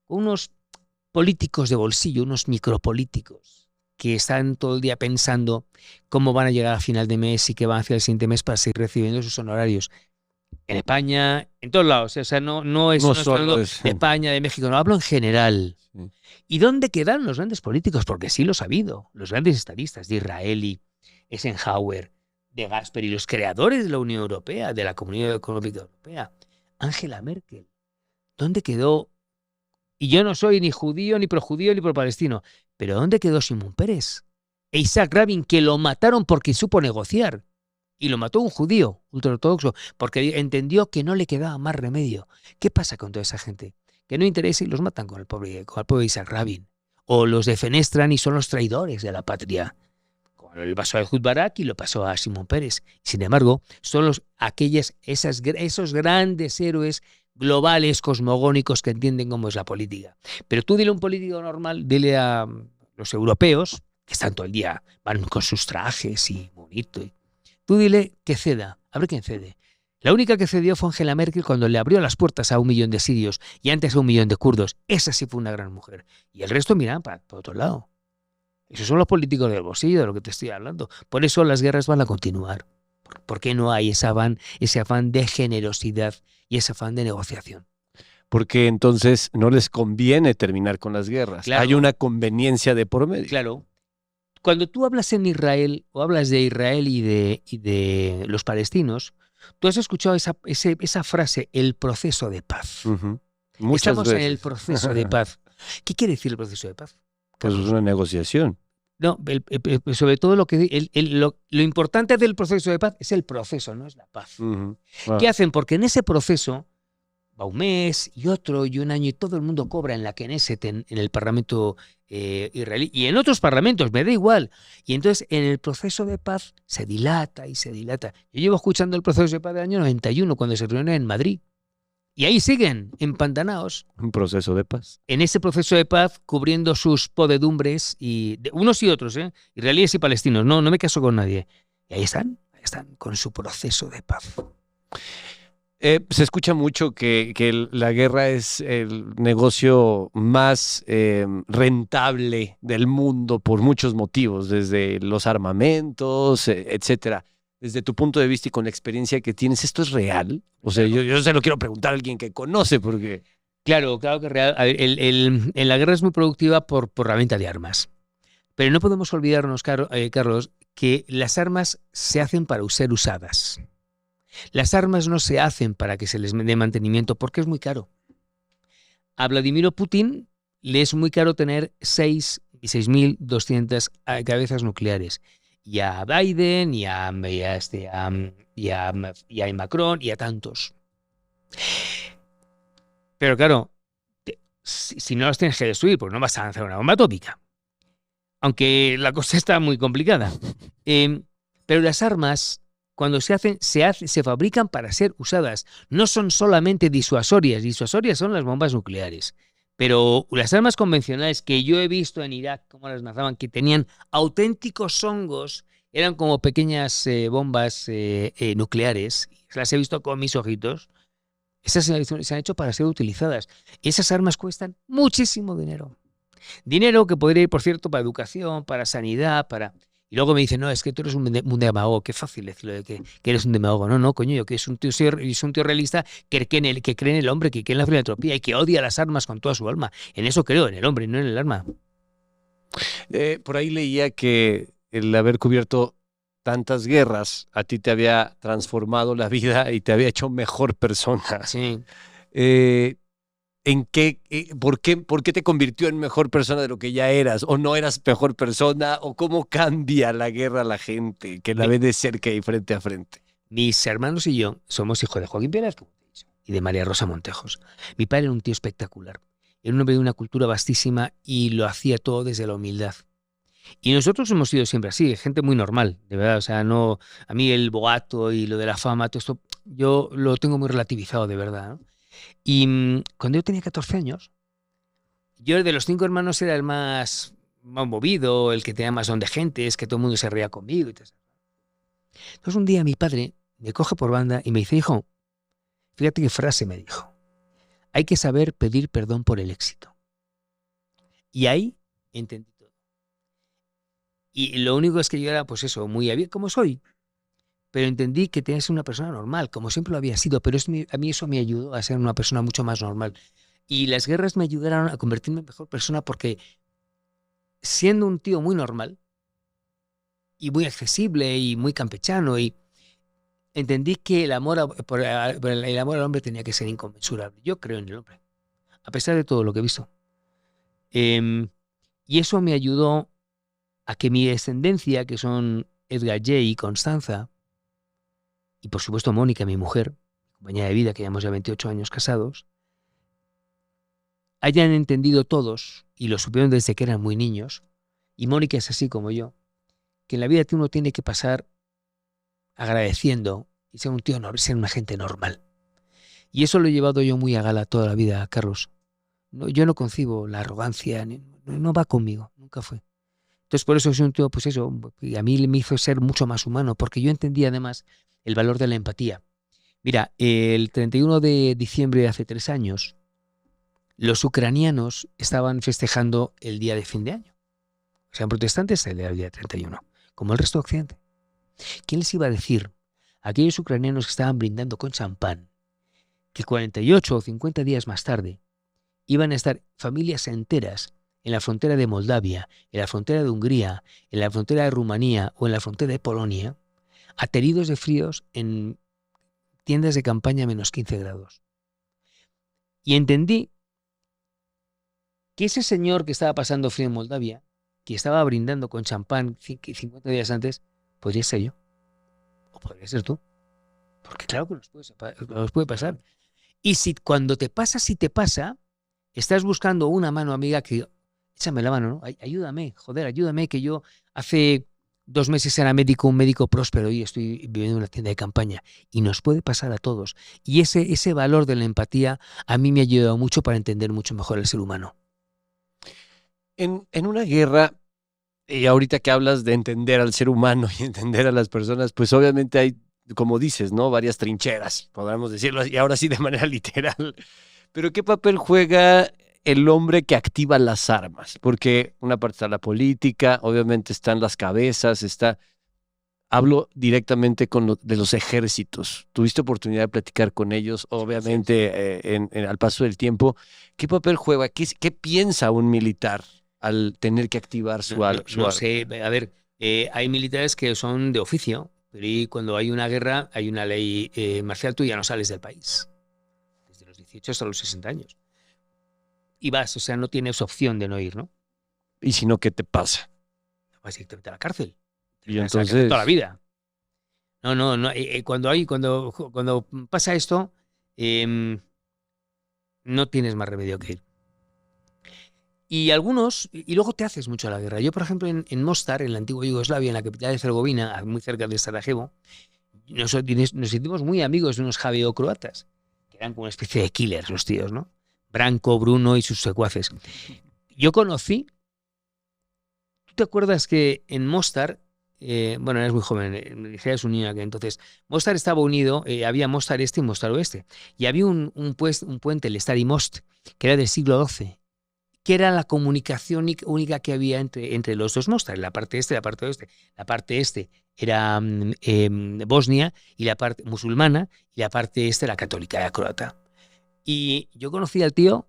S2: con unos políticos de bolsillo, unos micropolíticos, que están todo el día pensando cómo van a llegar a final de mes y qué van a hacer el siguiente mes para seguir recibiendo sus honorarios. En España, en todos lados. O sea, no estoy
S1: solo
S2: hablando
S1: es...
S2: de España, de México, no, hablo en general.
S1: Sí.
S2: ¿Y dónde quedan los grandes políticos? Porque sí los ha habido. Los grandes estadistas de Israeli, Eisenhower, de Gasperi, los creadores de la Unión Europea, de la Comunidad Económica Europea. Angela Merkel. ¿Dónde quedó? Y yo no soy ni judío, ni projudío, ni pro-palestino. Pero ¿dónde quedó Simón Peres? E Isaac Rabin, que lo mataron porque supo negociar. Y lo mató un judío ultraortodoxo porque entendió que no le quedaba más remedio. ¿Qué pasa con toda esa gente? Que no interesa y los matan con el pobre Isaac Rabin. O los defenestran y son los traidores de la patria. Como le pasó a Ehud Barak y lo pasó a Simón Peres. Sin embargo, son esos grandes héroes globales, cosmogónicos, que entienden cómo es la política. Pero tú dile a un político normal, dile a los europeos, que están todo el día, van con sus trajes y bonito. Tú dile que ceda, a ver quién cede. La única que cedió fue Angela Merkel cuando le abrió las puertas a 1 millón de sirios y antes a 1 millón de kurdos. Esa sí fue una gran mujer. Y el resto miran para otro lado. Esos son los políticos del bolsillo, de lo que te estoy hablando. Por eso las guerras van a continuar. ¿Por qué no hay ese afán de generosidad y ese afán de negociación?
S1: Porque entonces no les conviene terminar con las guerras.
S2: Claro.
S1: Hay una conveniencia de por medio.
S2: Claro. Cuando tú hablas en Israel o hablas de Israel y de los palestinos, tú has escuchado esa frase, el proceso de paz.
S1: Muchas
S2: Estamos
S1: veces.
S2: en el proceso de paz. ¿Qué quiere decir el proceso de paz?
S1: Pues es una negociación.
S2: No, sobre todo lo importante del proceso de paz es el proceso, no es la paz. ¿Qué hacen? Porque en ese proceso va un mes y otro y un año y todo el mundo cobra en la Knesset, en el Parlamento israelí y en otros parlamentos, me da igual. Y entonces en el proceso de paz se dilata y se dilata. Yo llevo escuchando el proceso de paz del año 91 cuando se reúnen en Madrid. Y ahí siguen, empantanados.
S1: Un proceso de paz.
S2: En ese proceso de paz, cubriendo sus podedumbres, unos y otros, israelíes y palestinos. No me caso con nadie. Y ahí están con su proceso de paz.
S1: Se escucha mucho que la guerra es el negocio más rentable del mundo por muchos motivos, desde los armamentos, etcétera. Desde tu punto de vista y con la experiencia que tienes, ¿esto es real? O sea, yo se lo quiero preguntar a alguien que conoce, porque...
S2: Claro que es real. A ver, en la guerra es muy productiva por la venta de armas. Pero no podemos olvidarnos, Carlos, que las armas se hacen para ser usadas. Las armas no se hacen para que se les dé mantenimiento porque es muy caro. A Vladimir Putin le es muy caro tener 6.200 cabezas nucleares. Y a Biden, y a Macron, y a tantos. Pero claro, si no las tienes que destruir, pues no vas a lanzar una bomba atómica. Aunque la cosa está muy complicada. Pero las armas, cuando se fabrican para ser usadas. No son solamente disuasorias. Disuasorias son las bombas nucleares. Pero las armas convencionales que yo he visto en Irak, como las lanzaban, que tenían auténticos hongos, eran como pequeñas bombas nucleares. Las he visto con mis ojitos. Esas se han hecho para ser utilizadas. Esas armas cuestan muchísimo dinero. Dinero que podría ir, por cierto, para educación, para sanidad, para... Y luego me dicen, no, es que tú eres un demagogo. Qué fácil decirlo de que eres un demagogo. No, coño, yo que es un tío realista que cree en el hombre, que cree en la filantropía y que odia las armas con toda su alma. En eso creo, en el hombre, no en el arma.
S1: Por ahí leía que el haber cubierto tantas guerras a ti te había transformado la vida y te había hecho mejor persona.
S2: Sí.
S1: ¿Por qué te convirtió en mejor persona de lo que ya eras? ¿O no eras mejor persona? ¿O cómo cambia la guerra a la gente que la ve de cerca y frente a frente?
S2: Mis hermanos y yo somos hijos de Joaquín Pérez y de María Rosa Montejos. Mi padre era un tío espectacular. Era un hombre de una cultura vastísima y lo hacía todo desde la humildad. Y nosotros hemos sido siempre así, gente muy normal, de verdad. O sea, no, a mí el boato y lo de la fama, todo esto, yo lo tengo muy relativizado, de verdad, ¿no? Y cuando yo tenía 14 años, yo de los 5 hermanos era el más movido, el que tenía más don de gente, es que todo el mundo se reía conmigo. Y todo eso. Entonces un día mi padre me coge por banda y me dice, hijo, fíjate qué frase me dijo, hay que saber pedir perdón por el éxito. Y ahí entendí todo. Y lo único es que yo era, pues eso, muy abierto como soy. pero entendí que tenía que ser una persona normal, como siempre lo había sido, pero a mí eso me ayudó a ser una persona mucho más normal. Y las guerras me ayudaron a convertirme en mejor persona porque siendo un tío muy normal y muy accesible y muy campechano, y entendí que el amor, el amor al hombre tenía que ser inconmensurable. Yo creo en el hombre, a pesar de todo lo que he visto. Y eso me ayudó a que mi descendencia, que son Edgar J. y Constanza, y por supuesto Mónica, mi mujer, compañera de vida, que llevamos ya 28 años casados, hayan entendido todos, y lo supieron desde que eran muy niños, y Mónica es así como yo, que en la vida uno tiene que pasar agradeciendo y ser un tío, ser una gente normal. Y eso lo he llevado yo muy a gala toda la vida, Carlos. No, yo no concibo la arrogancia, no va conmigo, nunca fue. Entonces por eso soy un tío, pues eso, y a mí me hizo ser mucho más humano, porque yo entendía además el valor de la empatía. Mira, el 31 de diciembre de hace 3 años, los ucranianos estaban festejando el día de fin de año. Sean protestantes, el día 31, como el resto de Occidente. ¿Quién les iba a decir a aquellos ucranianos que estaban brindando con champán que 48 o 50 días más tarde iban a estar familias enteras en la frontera de Moldavia, en la frontera de Hungría, en la frontera de Rumanía o en la frontera de Polonia, ateridos de fríos en tiendas de campaña a menos 15 grados? Y entendí que ese señor que estaba pasando frío en Moldavia, que estaba brindando con champán 50 días antes, podría ser yo. O podría ser tú. Porque claro que nos puede pasar. Y si cuando te pasa, estás buscando una mano amiga que, échame la mano, ¿no? Ayúdame, joder, ayúdame, que yo hace 2 meses era médico, un médico próspero, y estoy viviendo en una tienda de campaña. Y nos puede pasar a todos. Y ese valor de la empatía a mí me ha ayudado mucho para entender mucho mejor al ser humano.
S1: En una guerra, y ahorita que hablas de entender al ser humano y entender a las personas, pues obviamente hay, como dices, ¿no? Varias trincheras, podríamos decirlo, y ahora sí de manera literal. Pero ¿qué papel juega el hombre que activa las armas? Porque una parte está la política, obviamente están las cabezas, hablo directamente de los ejércitos. Tuviste oportunidad de platicar con ellos, obviamente, al paso del tiempo. ¿Qué papel juega? ¿Qué piensa un militar al tener que activar su arma?
S2: No sé, a ver, hay militares que son de oficio, pero cuando hay una guerra, hay una ley marcial, tú ya no sales del país. Desde los 18 hasta los 60 años. Y vas, o sea, no tienes opción de no ir, ¿no?
S1: Y si no, ¿qué te pasa?
S2: Vas directamente a la cárcel.
S1: Y entonces
S2: toda la vida. No. Cuando pasa esto, no tienes más remedio que ir. Y luego te haces mucho a la guerra. Yo, por ejemplo, en Mostar, en la antigua Yugoslavia, en la capital de Herzegovina, muy cerca de Sarajevo, nos hicimos muy amigos de unos javeo-croatas, que eran como una especie de killers los tíos, ¿no? Branco, Bruno y sus secuaces. Yo conocí, ¿tú te acuerdas que en Mostar, bueno, eres muy joven, eres un niño que entonces, Mostar estaba unido, había Mostar Este y Mostar Oeste, y había un puente, el Stari Most, que era del siglo XII, que era la comunicación única que había entre los dos Mostar, la parte este y la parte oeste. La parte este era Bosnia, y la parte musulmana, y la parte este era católica, era croata. Y yo conocí al tío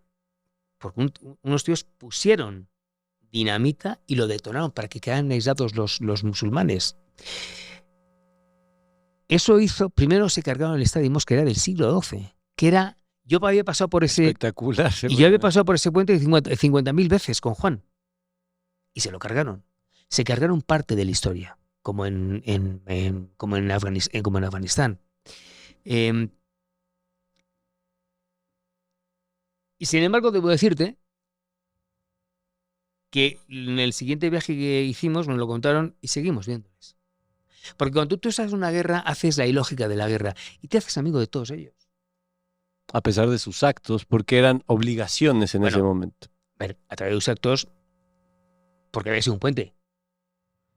S2: porque unos tíos pusieron dinamita y lo detonaron para que quedaran aislados los musulmanes. Eso hizo, primero se cargaron el Estadio Mos, que era del siglo XII, que era, yo había pasado por ese...
S1: Espectacular.
S2: Y yo había pasado por ese puente 50.000 veces con Juan. Y se lo cargaron. Se cargaron parte de la historia, como en Afganistán. Y sin embargo, debo decirte que en el siguiente viaje que hicimos nos lo contaron y seguimos viéndoles. Porque cuando tú estás en una guerra, haces la ilógica de la guerra y te haces amigo de todos ellos.
S1: A pesar de sus actos, porque eran obligaciones en ese momento.
S2: A ver, a través de sus actos, porque había sido un puente.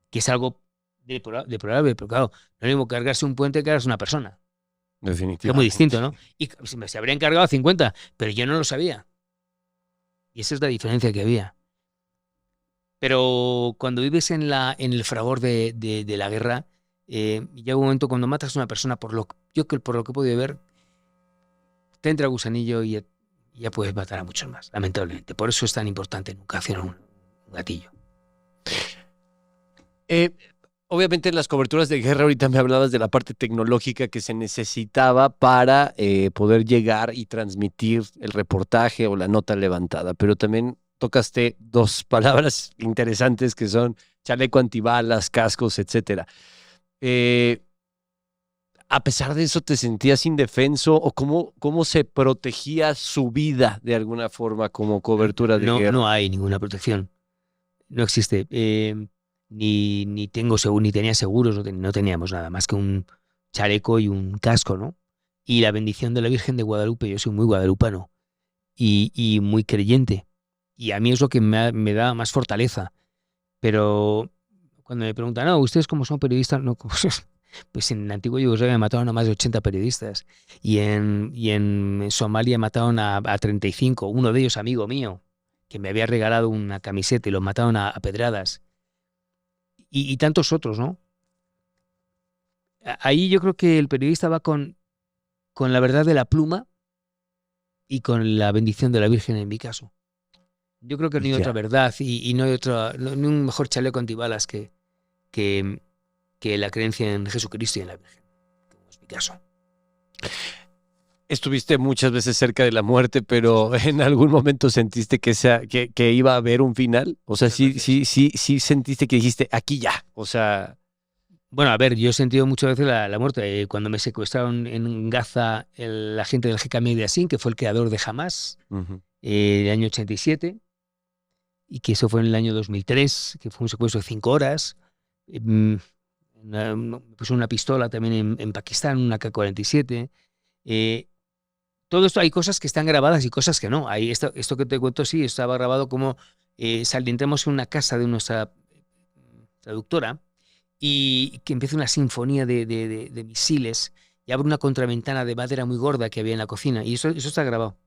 S2: Que es algo deplorable, pero claro, no es lo mismo cargarse un puente que cargarse una persona.
S1: Definitivamente.
S2: Es muy distinto, ¿no? Y se habrían cargado 50, pero yo no lo sabía. Y esa es la diferencia que había. Pero cuando vives en el fragor de la guerra, Y llega un momento cuando matas a una persona, por lo que he podido ver, te entra el gusanillo y ya puedes matar a muchos más, lamentablemente. Por eso es tan importante nunca hacer un gatillo.
S1: Obviamente en las coberturas de guerra, ahorita me hablabas de la parte tecnológica que se necesitaba para poder llegar y transmitir el reportaje o la nota levantada, pero también tocaste dos palabras interesantes que son chaleco antibalas, cascos, etcétera. A pesar de eso, ¿te sentías indefenso o cómo se protegía su vida de alguna forma como cobertura de guerra?
S2: No hay ninguna protección. No existe. Ni tenía seguros, no teníamos nada más que un chaleco y un casco, ¿no? Y la bendición de la Virgen de Guadalupe. Yo soy muy guadalupano y muy creyente. Y a mí es lo que me da más fortaleza. Pero cuando me preguntan, no, ¿ustedes cómo son periodistas? No, pues en la antigua Yugoslavia mataron a más de 80 periodistas. Y en Somalia mataron a 35. Uno de ellos, amigo mío, que me había regalado una camiseta y lo mataron a pedradas. Y tantos otros, ¿no? Ahí yo creo que el periodista va con la verdad de la pluma y con la bendición de la Virgen en mi caso. Yo creo que no hay otra verdad y no hay ni un mejor chaleco antibalas que la creencia en Jesucristo y en la Virgen, como es mi caso.
S1: Estuviste muchas veces cerca de la muerte, pero ¿en algún momento sentiste que iba a haber un final? O sea, sí sentiste que dijiste, aquí ya, o sea...
S2: Bueno, a ver, yo he sentido muchas veces la muerte. Cuando me secuestraron en Gaza la gente del Hekame de Yassin, que fue el creador de Hamas, el año 87, y que eso fue en el año 2003, que fue un secuestro de 5 horas. Me puso una pistola también en Pakistán, una K-47. Todo esto, hay cosas que están grabadas y cosas que no. Esto que te cuento, sí, estaba grabado como entramos en una casa de nuestra traductora y que empieza una sinfonía de misiles y abre una contraventana de madera muy gorda que había en la cocina. Y eso está grabado.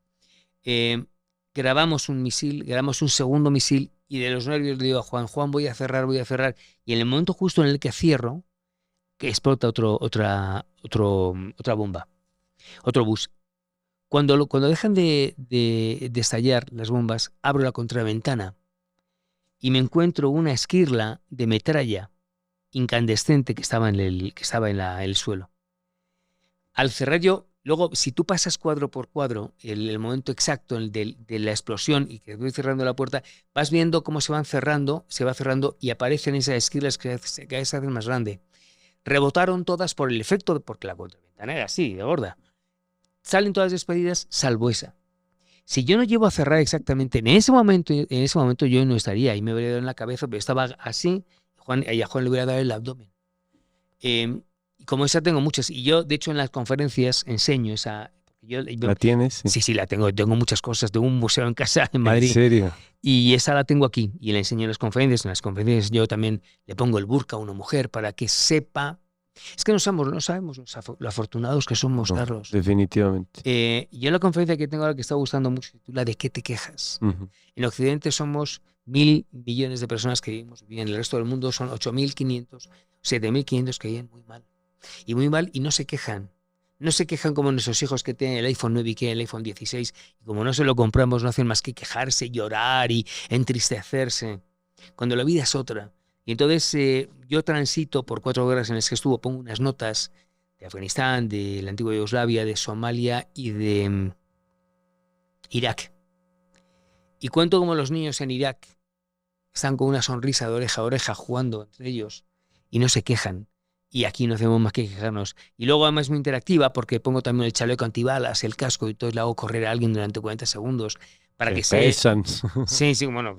S2: Grabamos un misil, grabamos un segundo misil y de los nervios le digo a Juan, voy a cerrar. Y en el momento justo en el que cierro, que explota otra bomba, otro bus. Cuando dejan de estallar las bombas, abro la contraventana y me encuentro una esquirla de metralla incandescente que estaba en el suelo. Al cerrar yo, luego, si tú pasas cuadro por cuadro, el momento exacto de la explosión y que estoy cerrando la puerta, vas viendo cómo se va cerrando y aparecen esas esquirlas que se hacen más grande. Rebotaron todas por el efecto, porque la contraventana era así, de gorda. Salen todas despedidas, salvo esa. Si yo no llevo a cerrar exactamente en ese momento yo no estaría y me habría dado en la cabeza, pero estaba así, y a Juan le hubiera dado el abdomen. Como esa tengo muchas, y yo de hecho en las conferencias enseño esa.
S1: ¿La tienes?
S2: Sí, la tengo muchas cosas, tengo un museo en casa en Madrid.
S1: ¿En serio?
S2: Y esa la tengo aquí y la enseño en las conferencias. En las conferencias yo también le pongo el burka a una mujer para que sepa. Es que no sabemos lo afortunados que somos, Carlos.
S1: Definitivamente.
S2: Yo en la conferencia que tengo ahora que está gustando mucho, la de ¿qué te quejas? En Occidente somos 1.000 millones de personas que vivimos bien. El resto del mundo son 8.500, 7.500 que viven muy mal. Y muy mal y no se quejan. No se quejan como nuestros hijos que tienen el iPhone 9 y que el iPhone 16. Y como no se lo compramos, no hacen más que quejarse, llorar y entristecerse. Cuando la vida es otra. Y entonces yo transito por 4 guerras en las que estuvo, pongo unas notas de Afganistán, de la antigua Yugoslavia, de Somalia y de Irak. Y cuento como los niños en Irak están con una sonrisa de oreja a oreja jugando entre ellos y no se quejan. Y aquí no hacemos más que quejarnos. Y luego además es muy interactiva porque pongo también el chaleco antibalas, el casco y entonces le hago correr a alguien durante 40 segundos para que se... Sí, bueno.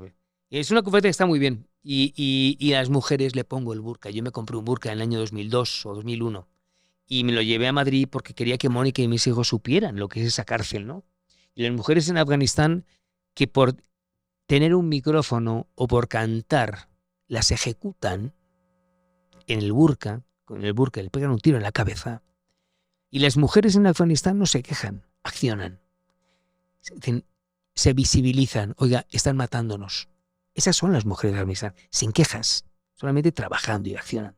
S2: Es una conferencia que está muy bien. Y a las mujeres le pongo el burka. Yo me compré un burka en el año 2002 o 2001 y me lo llevé a Madrid porque quería que Mónica y mis hijos supieran lo que es esa cárcel, ¿no? Y las mujeres en Afganistán que por tener un micrófono o por cantar las ejecutan en el burka, con el burka le pegan un tiro en la cabeza. Y las mujeres en Afganistán no se quejan, accionan. Se visibilizan, oiga, están matándonos. Esas son las mujeres de Afganistán, sin quejas, solamente trabajando y accionando.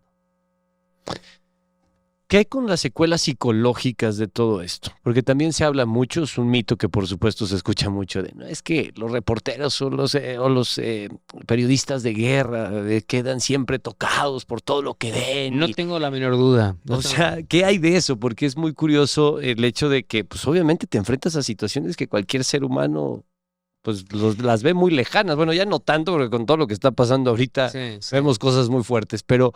S1: ¿Qué hay con las secuelas psicológicas de todo esto? Porque también se habla mucho, es un mito que por supuesto se escucha mucho de, no, es que los reporteros o los periodistas de guerra quedan siempre tocados por todo lo que ven.
S2: No tengo la menor duda.
S1: O sea, ¿qué hay de eso? Porque es muy curioso el hecho de que, pues obviamente te enfrentas a situaciones que cualquier ser humano, pues las ve muy lejanas. Bueno, ya no tanto, porque con todo lo que está pasando ahorita
S2: Sí, sí.
S1: vemos cosas muy fuertes, pero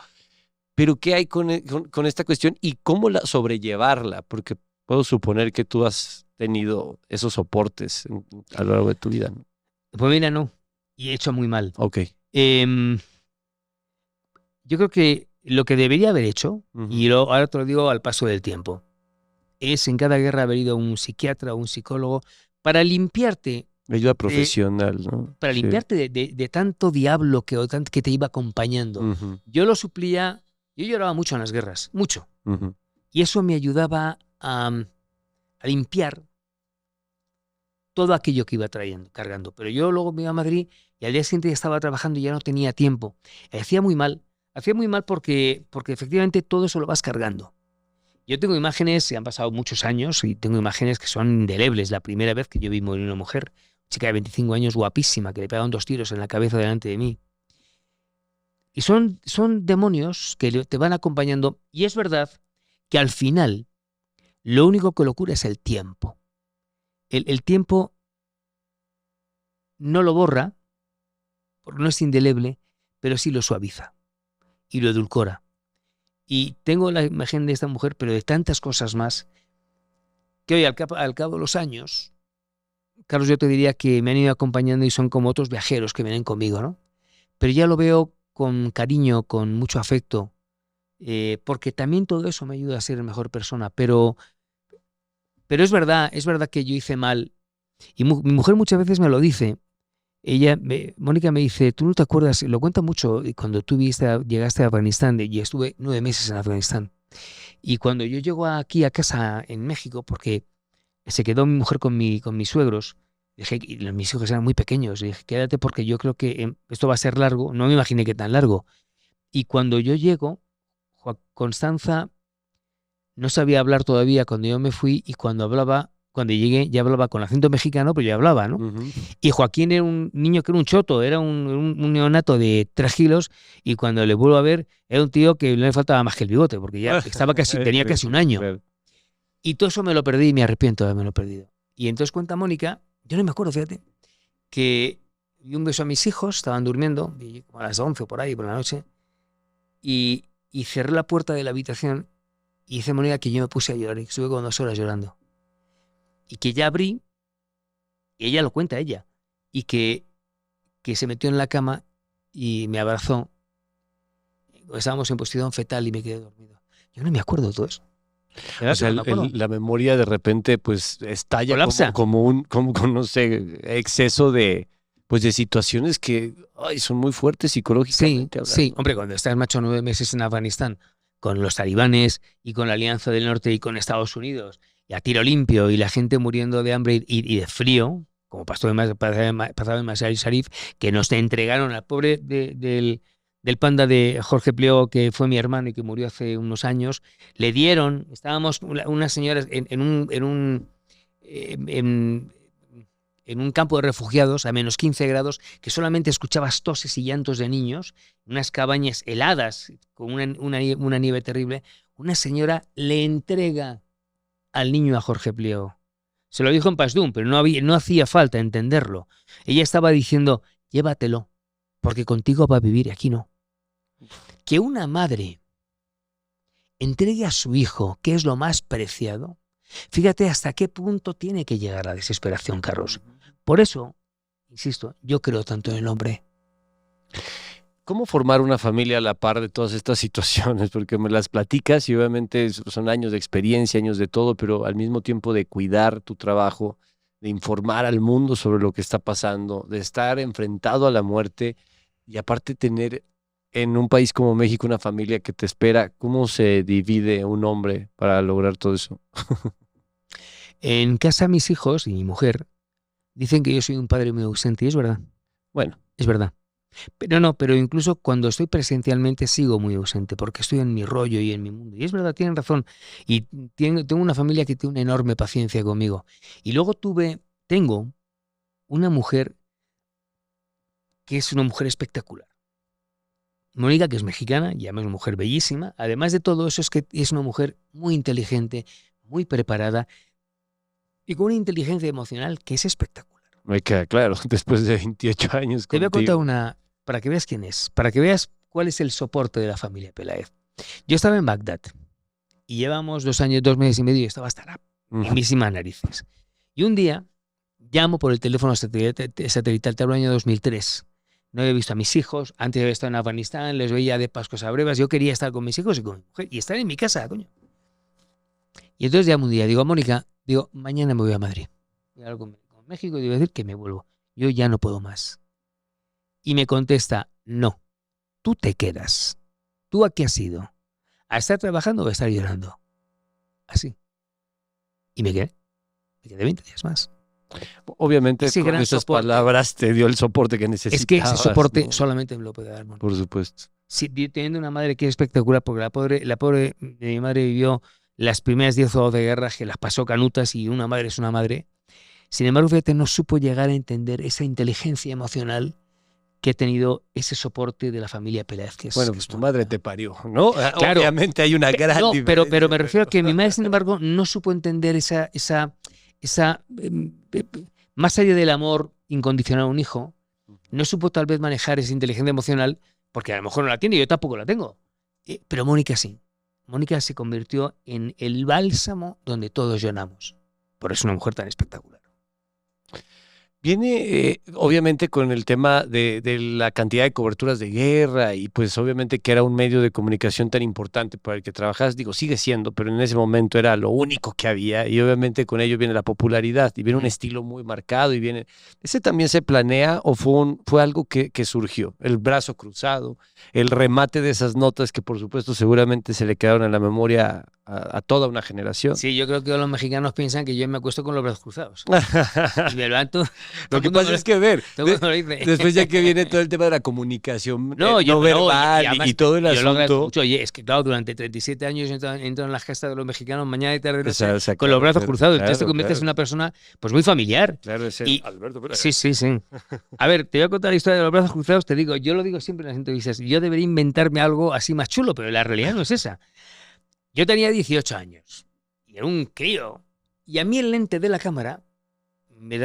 S1: ¿qué hay con esta cuestión y cómo sobrellevarla? Porque puedo suponer que tú has tenido esos soportes a lo largo de tu vida, ¿no?
S2: Pues mira, no. Y he hecho muy mal.
S1: Ok.
S2: Yo creo que lo que debería haber hecho,
S1: Ujú.
S2: y ahora te lo digo al paso del tiempo, es en cada guerra haber ido a un psiquiatra o un psicólogo para limpiarte,
S1: Ayuda profesional, ¿no?
S2: para
S1: Sí.
S2: limpiarte de tanto diablo que te iba acompañando.
S1: Ujú,
S2: Yo lo suplía, yo lloraba mucho en las guerras, mucho.
S1: ujú.
S2: Y eso me ayudaba a limpiar todo aquello que iba cargando. Pero yo luego me iba a Madrid y al día siguiente ya estaba trabajando y ya no tenía tiempo. Hacía muy mal porque efectivamente todo eso lo vas cargando. Yo tengo imágenes, se han pasado muchos años y tengo imágenes que son indelebles. La primera vez que yo vi morir una mujer, chica de 25 años, guapísima, que le pegaron 2 tiros en la cabeza delante de mí. Y son demonios que te van acompañando. Y es verdad que al final lo único que lo cura es el tiempo. El tiempo no lo borra, porque no es indeleble, pero sí lo suaviza y lo edulcora. Y tengo la imagen de esta mujer, pero de tantas cosas más, que hoy al cabo de los años, Carlos, yo te diría que me han ido acompañando y son como otros viajeros que vienen conmigo, ¿no? Pero ya lo veo con cariño, con mucho afecto, porque también todo eso me ayuda a ser mejor persona. Pero es verdad que yo hice mal. Y mi mujer muchas veces me lo dice. Mónica me dice, tú no te acuerdas, lo cuenta mucho, cuando tú llegaste a Afganistán, y estuve 9 meses en Afganistán. Y cuando yo llego aquí a casa en México, porque se quedó mi mujer con mis suegros, dije, y mis hijos eran muy pequeños, dije, quédate porque yo creo que esto va a ser largo, no me imaginé que tan largo. Y cuando yo llego, Constanza no sabía hablar todavía cuando yo me fui, y cuando llegué ya hablaba con acento mexicano, pero ya hablaba, ¿no?
S1: Ujú.
S2: Y Joaquín era un niño que era un choto, era un neonato de 3 kilos, y cuando le vuelvo a ver, era un tío que no le faltaba más que el bigote, porque ya tenía casi un año.
S1: Claro.
S2: Y todo eso me lo perdí y me arrepiento de haberme perdido. Y entonces cuenta Mónica, yo no me acuerdo, fíjate, que di un beso a mis hijos, estaban durmiendo, como a las 11 o por ahí, por la noche, y cerré la puerta de la habitación y dice Mónica que yo me puse a llorar y estuve como 2 horas llorando. Y que ya abrí, y ella lo cuenta ella, y que se metió en la cama y me abrazó. Estábamos en posición fetal y me quedé dormido. Yo no me acuerdo de todo eso.
S1: O sea, la memoria de repente pues estalla
S2: Colapsa.
S1: como no sé, exceso de situaciones que son muy fuertes psicológicamente hablando.
S2: Sí. Hombre, cuando estás, macho, 9 meses en Afganistán, con los talibanes y con la Alianza del Norte y con Estados Unidos, y a tiro limpio, y la gente muriendo de hambre y de frío, como pasó en Mazar-i-Sharif, que nos entregaron al pobre del panda de Jorge Pliego, que fue mi hermano y que murió hace unos años. Le dieron, estábamos unas señoras en un campo de refugiados a menos 15 grados, que solamente escuchabas toses y llantos de niños, unas cabañas heladas con una nieve terrible. Una señora le entrega al niño a Jorge Pliego. Se lo dijo en pastún, pero no hacía falta entenderlo. Ella estaba diciendo, llévatelo, porque contigo va a vivir y aquí no. Que una madre entregue a su hijo, que es lo más preciado, fíjate hasta qué punto tiene que llegar la desesperación, Carlos. Por eso, insisto, yo creo tanto en el hombre.
S1: ¿Cómo formar una familia a la par de todas estas situaciones? Porque me las platicas y obviamente son años de experiencia, años de todo, pero al mismo tiempo de cuidar tu trabajo, de informar al mundo sobre lo que está pasando, de estar enfrentado a la muerte y aparte tener en un país como México una familia que te espera. ¿Cómo se divide un hombre para lograr todo eso?
S2: En casa mis hijos y mi mujer dicen que yo soy un padre muy ausente, y es verdad.
S1: Bueno,
S2: Es verdad. Pero no, pero incluso cuando estoy presencialmente sigo muy ausente porque estoy en mi rollo y en mi mundo. Y es verdad, tienen razón. Y tengo una familia que tiene una enorme paciencia conmigo. Y luego tengo una mujer que es una mujer espectacular. Mónica, que es mexicana, y además es una mujer bellísima. Además de todo eso, es que es una mujer muy inteligente, muy preparada y con una inteligencia emocional que es espectacular.
S1: Me queda claro, después de 28 años
S2: Te voy a contar
S1: contigo.
S2: una, para que veas quién es, para que veas cuál es el soporte de la familia Peláez. Yo estaba en Bagdad y llevamos 2 años, 2 meses y medio y estaba hasta las mismísimas narices. Y un día llamo por el teléfono satelital, te hablo del año 2003. No había visto a mis hijos, antes había estado en Afganistán, les veía de pascos a brevas, yo quería estar con mis hijos y con mi mujer y estar en mi casa, coño. Y entonces llamo un día, digo, Mónica, mañana me voy a Madrid. Voy a hablar con México y digo decir que me vuelvo. Yo ya no puedo más. Y me contesta, no, tú te quedas. ¿Tú a qué has ido? ¿A estar trabajando o a estar llorando? Así. Y me quedé 20 días más.
S1: Obviamente
S2: Ese
S1: con
S2: gran
S1: esas
S2: soporte.
S1: palabras te dio el soporte que
S2: Es
S1: necesitabas.
S2: que ese soporte
S1: ¿no?
S2: solamente me lo puede dar Mónica.
S1: Por supuesto.
S2: Sí, teniendo una madre que es espectacular, porque la pobre de mi madre vivió las primeras 10 o 12 guerras que las pasó canutas y una madre es una madre. Sin embargo, fíjate, no supo llegar a entender esa inteligencia emocional que ha tenido ese soporte de la familia Peláez.
S1: Bueno, pues tu madre te parió, ¿no?
S2: Claro,
S1: Obviamente hay una gran
S2: no, pero
S1: diferencia.
S2: me refiero a que mi madre, sin embargo, no supo entender esa más allá del amor incondicional a un hijo, no supo tal vez manejar esa inteligencia emocional, porque a lo mejor no la tiene, yo tampoco la tengo. Pero Mónica sí. Mónica se convirtió en el bálsamo donde todos lloramos. Por eso es una mujer tan espectacular.
S1: Viene obviamente con el tema de la cantidad de coberturas de guerra y pues obviamente que era un medio de comunicación tan importante para el que trabajas, digo, sigue siendo, pero en ese momento era lo único que había y obviamente con ello viene la popularidad y viene un estilo muy marcado y viene, ¿ese también se planea o fue algo que surgió? El brazo cruzado, el remate de esas notas que por supuesto seguramente se le quedaron en la memoria a toda una generación.
S2: Sí, yo creo que los mexicanos piensan que yo me acuesto con los brazos cruzados. Y me levanto.
S1: Lo que pasa es que, después ya que viene todo el tema de la comunicación no verbal y todo el asunto.
S2: Mucho. Oye, es que claro, durante 37 años entro en las gestas de los mexicanos mañana y tarde noche, con los brazos cruzados. Entonces te conviertes en una persona pues muy familiar.
S1: Claro, es el Alberto Pérez.
S2: Sí. A ver, te voy a contar la historia de los brazos cruzados. Te digo, yo lo digo siempre en las entrevistas. Yo debería inventarme algo así más chulo, pero la realidad no es esa. Yo tenía 18 años y era un crío. Y a mí el lente de la cámara me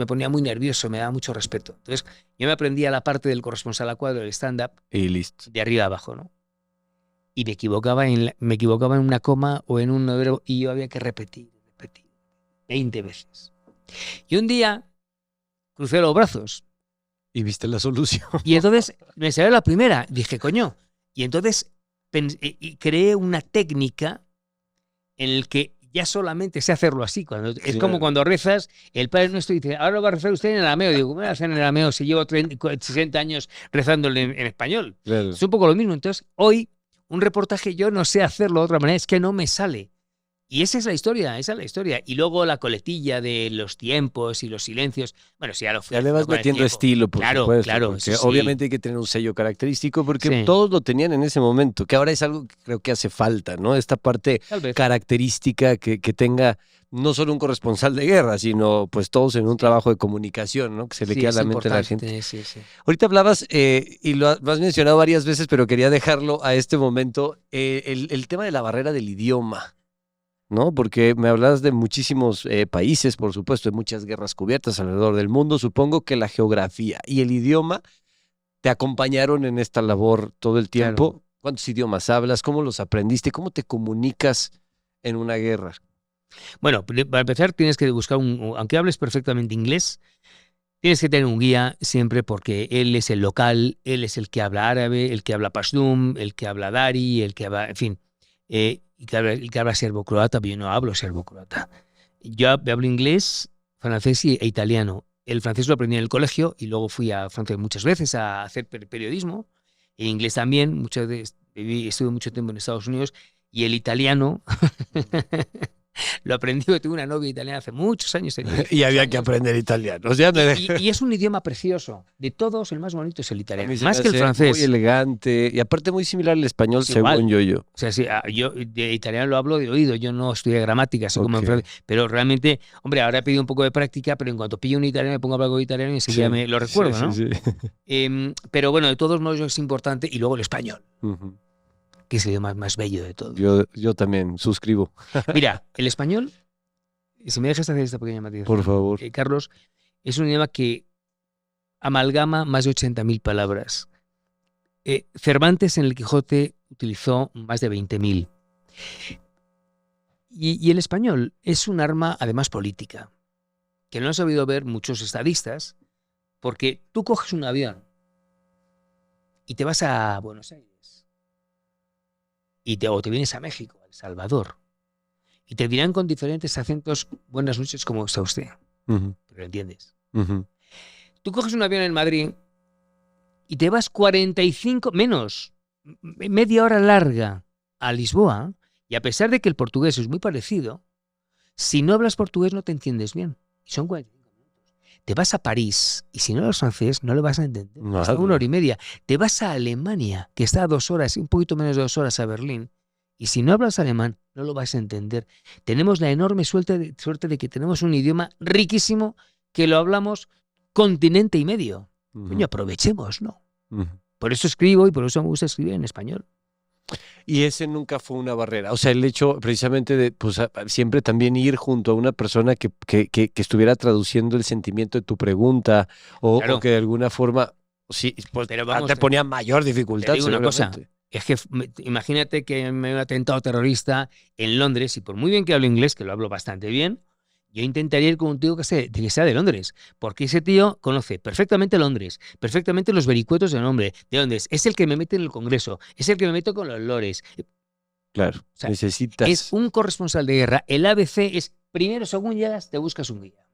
S2: ponía muy nervioso, me daba mucho respeto. Entonces, yo me aprendía la parte del corresponsal a cuadro, del stand-up,
S1: y listo.
S2: De arriba a abajo, ¿no? Y me equivocaba en una coma o en un verbo y yo había que repetir 20 veces. Y un día crucé los brazos.
S1: Y viste la solución.
S2: Y entonces me salió la primera. Dije, coño. Y entonces creé una técnica en la que ya solamente sé hacerlo así. Es como cuando rezas, el Padre Nuestro dice, ahora lo va a rezar usted en el arameo. Digo, ¿cómo voy a hacer en el arameo si llevo 60 años rezándole en español?
S1: Claro.
S2: Es un poco lo mismo. Entonces, hoy, un reportaje yo no sé hacerlo de otra manera, es que no me sale. Y esa es la historia. Y luego la coletilla de los tiempos y los silencios. Bueno, si ya lo fui.
S1: Ya le vas metiendo estilo, por supuesto.
S2: Claro,
S1: porque obviamente hay que tener un sello característico porque todos lo tenían en ese momento, que ahora es algo que creo que hace falta, ¿no? Esta parte característica que tenga no solo un corresponsal de guerra, sino pues todos en un trabajo de comunicación, ¿no? Que se le queda a la mente a la gente.
S2: Sí.
S1: Ahorita hablabas, y lo has mencionado varias veces, pero quería dejarlo a este momento, el tema de la barrera del idioma. ¿No? Porque me hablas de muchísimos países, por supuesto, de muchas guerras cubiertas alrededor del mundo. Supongo que la geografía y el idioma te acompañaron en esta labor todo el tiempo. Claro. ¿Cuántos idiomas hablas? ¿Cómo los aprendiste? ¿Cómo te comunicas en una guerra?
S2: Bueno, para empezar tienes que buscar aunque hables perfectamente inglés, tienes que tener un guía siempre porque él es el local, él es el que habla árabe, el que habla pashtun, el que habla dari, el que habla, en fin, el que habla serbo-croata, pero yo no hablo serbo-croata. Yo hablo inglés, francés e italiano. El francés lo aprendí en el colegio y luego fui a Francia muchas veces a hacer periodismo. En inglés también, estuve mucho tiempo en Estados Unidos. Y el italiano, Lo aprendí porque tuve una novia italiana hace muchos años.
S1: Y había que aprender italiano. O sea,
S2: y es un idioma precioso. De todos, el más bonito es el
S1: a
S2: italiano.
S1: mí se
S2: Más
S1: me
S2: que el
S1: hace
S2: francés.
S1: muy elegante y aparte muy similar al español,
S2: Es igual.
S1: según yo.
S2: O sea, sí, yo de italiano lo hablo de oído, yo no estudié gramática, así como en
S1: Ok.
S2: francés, pero realmente, hombre, ahora he pedido un poco de práctica, pero en cuanto pillo un italiano me pongo a hablar con italiano y enseguida me lo recuerdo,
S1: sí,
S2: ¿no?
S1: sí,
S2: Pero bueno, de todos modos es importante, y luego el español,
S1: Ujú.
S2: que es el idioma más bello de todos.
S1: Yo también suscribo,
S2: Mira, el español, si me dejas hacer esta pequeña matización,
S1: por favor.
S2: Carlos, es un idioma que amalgama más de 80.000 palabras. Cervantes en el Quijote utilizó más de 20.000. Y el español es un arma además política, que no han sabido ver muchos estadistas, porque tú coges un avión y te vas a Buenos Aires, o te vienes a México, a El Salvador, y te dirán con diferentes acentos buenas noches, ¿cómo está usted?
S1: Ujú,
S2: Pero lo entiendes.
S1: ujú.
S2: Tú coges un avión en Madrid y te vas 45, menos, media hora larga a Lisboa, y a pesar de que el portugués es muy parecido, si no hablas portugués no te entiendes bien. Y son 45 minutos. Te vas a París y si no hablas francés no lo vas a entender. Está a 1 hora y media. Te vas a Alemania, que está a 2 horas, un poquito menos de 2 horas a Berlín, y si no hablas alemán no lo vas a entender. Tenemos la enorme suerte de que tenemos un idioma riquísimo que lo hablamos continente y medio. Coño, aprovechemos, ¿no?
S1: Ujú.
S2: Por eso escribo y por eso me gusta escribir en español.
S1: Y ese nunca fue una barrera. O sea, el hecho precisamente de pues, siempre también ir junto a una persona que estuviera traduciendo el sentimiento de tu pregunta
S2: Claro.
S1: o que de alguna forma sí, pues,
S2: Pero vamos,
S1: te ponía mayor dificultad.
S2: te digo una cosa.
S1: seguramente.
S2: Es que imagínate que me hay un atentado terrorista en Londres y por muy bien que hablo inglés, que lo hablo bastante bien, yo intentaría ir con un tío que sea de Londres, porque ese tío conoce perfectamente Londres, perfectamente los vericuetos de Londres, es el que me mete en el Congreso, es el que me meto con los lores.
S1: Claro,
S2: O sea,
S1: necesitas.
S2: Es un corresponsal de guerra. El ABC es, primero, según llegas, te buscas un guía.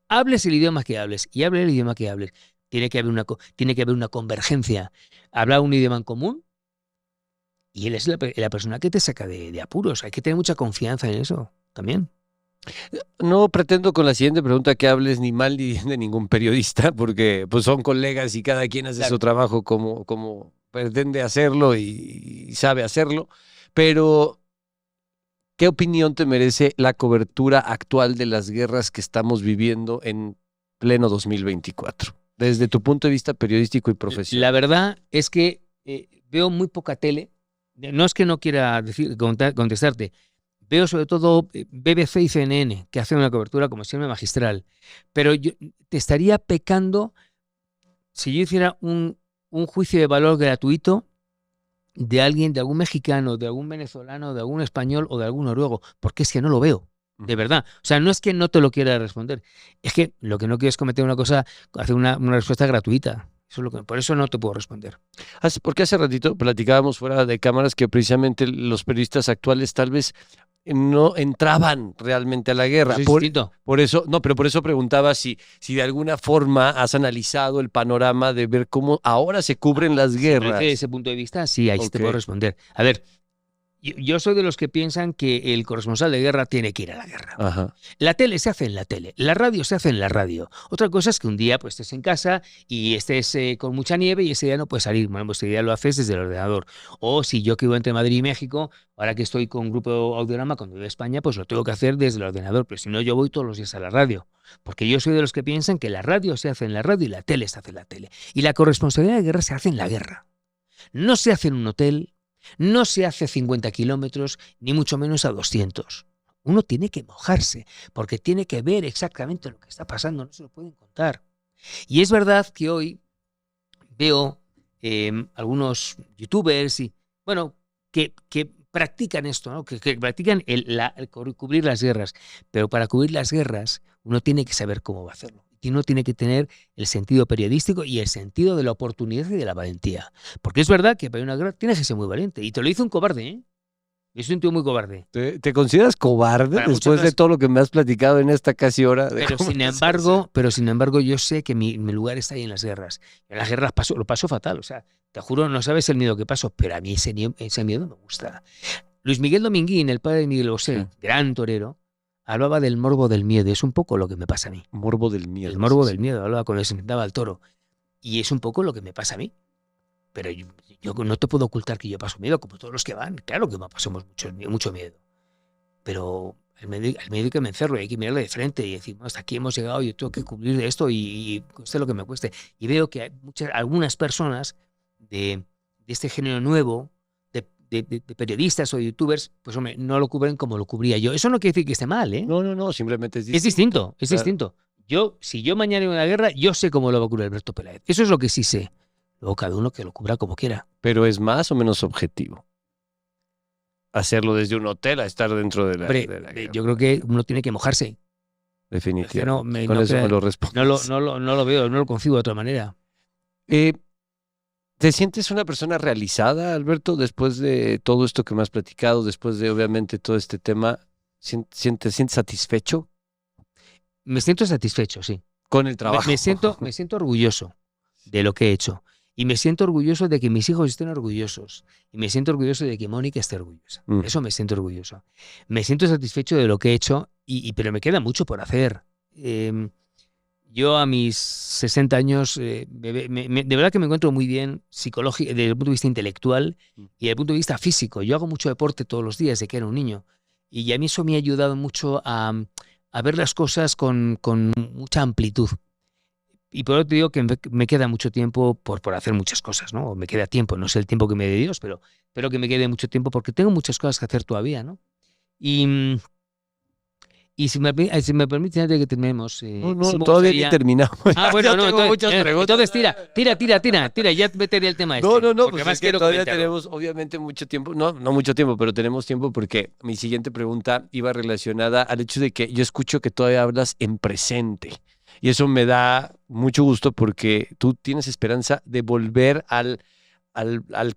S2: Hables el idioma que hables y hable el idioma que hables. Tiene que haber una convergencia. Hablar un idioma en común y él es la persona que te saca de apuros. Hay que tener mucha confianza en eso también.
S1: No pretendo con la siguiente pregunta que hables ni mal ni bien de ningún periodista, porque pues son colegas y cada quien hace
S2: Claro.
S1: su trabajo como pretende hacerlo y sabe hacerlo. Pero, ¿qué opinión te merece la cobertura actual de las guerras que estamos viviendo en pleno 2024? Desde tu punto de vista periodístico y profesional.
S2: La verdad es que veo muy poca tele. No es que no quiera contestarte. Veo sobre todo BBC y CNN, que hacen una cobertura, como siempre, magistral. Pero yo te estaría pecando si yo hiciera un juicio de valor gratuito de alguien, de algún mexicano, de algún venezolano, de algún español o de algún noruego, porque es que no lo veo. De verdad. O sea, no es que no te lo quiera responder. Es que lo que no quiero es cometer una cosa, hacer una respuesta gratuita. Eso es lo que, por eso no te puedo responder.
S1: Porque hace ratito platicábamos fuera de cámaras que precisamente los periodistas actuales tal vez no entraban realmente a la guerra.
S2: Eso es distinto.
S1: Por eso, no, pero por eso preguntaba si de alguna forma has analizado el panorama de ver cómo ahora se cubren las guerras.
S2: Desde ese punto de vista, sí, ahí sí te
S1: Ok.
S2: puedo responder. A ver, yo soy de los que piensan que el corresponsal de guerra tiene que ir a la guerra.
S1: Ajá.
S2: La tele se hace en la tele, la radio se hace en la radio. Otra cosa es que un día pues estés en casa y estés con mucha nieve y ese día no puedes salir. Bueno, pues ese día lo haces desde el ordenador. O si yo que vivo entre Madrid y México, ahora que estoy con Grupo Audiorama, cuando vivo en España, pues lo tengo que hacer desde el ordenador. Pero si no, yo voy todos los días a la radio. Porque yo soy de los que piensan que la radio se hace en la radio y la tele se hace en la tele. Y la corresponsabilidad de guerra se hace en la guerra. No se hace en un hotel, no se hace a 50 kilómetros, ni mucho menos a 200. Uno tiene que mojarse, porque tiene que ver exactamente lo que está pasando, no se lo pueden contar. Y es verdad que hoy veo algunos youtubers y, bueno, que practican esto, ¿no? que practican el cubrir las guerras, pero para cubrir las guerras uno tiene que saber cómo va a hacerlo. Y uno tiene que tener el sentido periodístico y el sentido de la oportunidad y de la valentía. Porque es verdad que para una guerra tienes que ser muy valiente. Y te lo dice un cobarde, ¿eh? Yo soy un tío muy cobarde.
S1: ¿Te consideras cobarde
S2: Para
S1: después
S2: muchas
S1: de todo lo que me has platicado en esta casi hora? De
S2: Pero sin embargo, yo sé que mi lugar está ahí en las guerras. En las guerras lo paso fatal. O sea, te juro, no sabes el miedo que paso, pero a mí ese miedo me gusta. Luis Miguel Dominguín, el padre de Miguel Bosé, gran torero, hablaba del morbo del miedo. Es un poco lo que me pasa a mí.
S1: Morbo del miedo.
S2: El morbo del miedo, hablaba cuando se enfrentaba al toro. Y es un poco lo que me pasa a mí. Pero yo no te puedo ocultar que yo paso miedo, como todos los que van. Claro que pasamos mucho miedo. Pero al medio que me encerro y hay que mirarle de frente y decir, hasta aquí hemos llegado, yo tengo que cubrir esto y cueste lo que me cueste. Y veo que hay algunas personas de este género nuevo, de periodistas o de youtubers, pues hombre, no lo cubren como lo cubría yo. Eso no quiere decir que esté mal, ¿eh?
S1: No, simplemente es
S2: Es distinto, es
S1: Claro.
S2: distinto. Si yo mañana hay una guerra, yo sé cómo lo va a cubrir Alberto Peláez. Eso es lo que sí sé. Luego cada uno que lo cubra como quiera.
S1: Pero es más o menos objetivo hacerlo desde un hotel a estar dentro de la,
S2: Hombre,
S1: de la guerra.
S2: yo creo que uno tiene que mojarse.
S1: Definitivamente.
S2: No,
S1: Con eso me lo
S2: no
S1: respondes.
S2: lo veo, no lo concibo de otra manera.
S1: ¿Te sientes una persona realizada, Alberto, después de todo esto que me has platicado, después de obviamente todo este tema? ¿Te sientes satisfecho
S2: Me siento satisfecho, sí.
S1: con el trabajo?
S2: Me siento orgulloso de lo que he hecho. Y me siento orgulloso de que mis hijos estén orgullosos. Y me siento orgulloso de que Mónica esté orgullosa. Eso me siento orgulloso. Me siento satisfecho de lo que he hecho, pero me queda mucho por hacer. Yo a mis 60 años, de verdad que me encuentro muy bien desde el punto de vista intelectual y desde el punto de vista físico. Yo hago mucho deporte todos los días desde que era un niño. Y a mí eso me ha ayudado mucho a ver las cosas con mucha amplitud. Y por otro digo que me queda mucho tiempo por hacer muchas cosas, ¿no? Me queda tiempo, no sé el tiempo que me dé Dios, pero espero que me quede mucho tiempo porque tengo muchas cosas que hacer todavía, ¿no? Y si me permite, antes de que terminemos...
S1: No, todavía ni terminamos.
S2: Bueno,
S1: Yo
S2: no,
S1: tengo muchas preguntas.
S2: Entonces tira, ya meteré el tema este.
S1: No,
S2: Porque
S1: pues
S2: además
S1: es que
S2: quiero
S1: todavía
S2: comentarlo.
S1: tenemos obviamente mucho tiempo. No mucho tiempo, pero tenemos tiempo porque mi siguiente pregunta iba relacionada al hecho de que yo escucho que todavía hablas en presente. Y eso me da mucho gusto porque tú tienes esperanza de volver al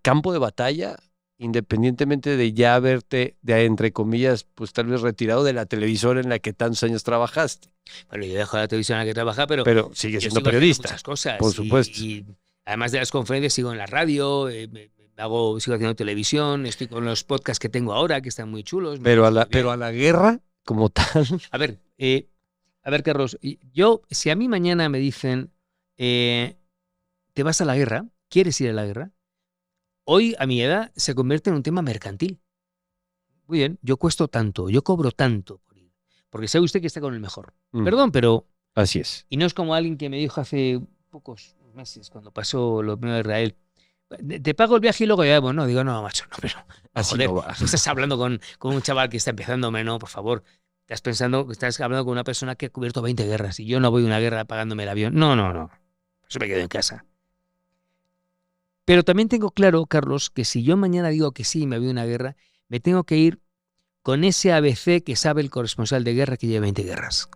S1: campo de batalla, independientemente de ya haberte, entre comillas, pues tal vez retirado de la televisora en la que tantos años trabajajaste.
S2: Bueno, yo dejo la televisión en la que trabaja, pero
S1: sigue
S2: yo
S1: siendo
S2: sigo
S1: periodista.
S2: muchas cosas.
S1: Por supuesto.
S2: Y además de las conferencias, sigo en la radio, sigo haciendo televisión, estoy con los podcasts que tengo ahora, que están muy chulos.
S1: Pero a la guerra, como tal.
S2: A ver, Carlos, si a mí mañana me dicen, te vas a la guerra, ¿quieres ir a la guerra? Hoy, a mi edad, se convierte en un tema mercantil. Muy bien, yo cuesto tanto, yo cobro tanto por ir. Porque sabe usted que está con el mejor. Perdón, pero...
S1: Así es.
S2: Y no es como alguien que me dijo hace pocos meses, cuando pasó lo primero de Israel, te pago el viaje y luego ya, bueno, digo, no, macho, no, pero...
S1: Así
S2: joder,
S1: no va.
S2: tú estás hablando con un chaval que está empezando, no, por favor. Estás hablando con una persona que ha cubierto 20 guerras y yo no voy a una guerra pagándome el avión. No. Por eso me quedo en casa. Pero también tengo claro, Carlos, que si yo mañana digo que sí, me voy a una guerra, me tengo que ir con ese ABC que sabe el corresponsal de guerra que lleva 20 guerras.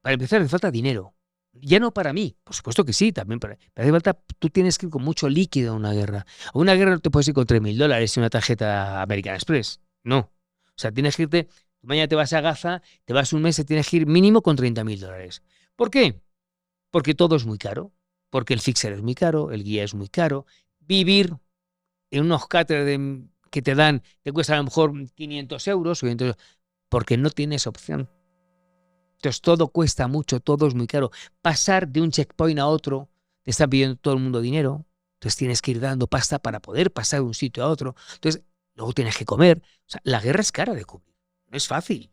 S2: Para empezar, hace falta dinero. Ya no para mí, por supuesto que sí, también pero hace falta, tú tienes que ir con mucho líquido a una guerra. A una guerra no te puedes ir con $3.000 y una tarjeta American Express. No. O sea, tienes que irte, mañana te vas a Gaza, te vas un mes, te tienes que ir mínimo con $30.000. ¿Por qué? Porque todo es muy caro. Porque el fixer es muy caro, el guía es muy caro. Vivir en unos cáteres que te dan, te cuesta a lo mejor 500 euros, porque no tienes opción. Entonces todo cuesta mucho, todo es muy caro. Pasar de un checkpoint a otro, te está pidiendo todo el mundo dinero, entonces tienes que ir dando pasta para poder pasar de un sitio a otro. Entonces luego tienes que comer. O sea, la guerra es cara de cubrir, no es fácil.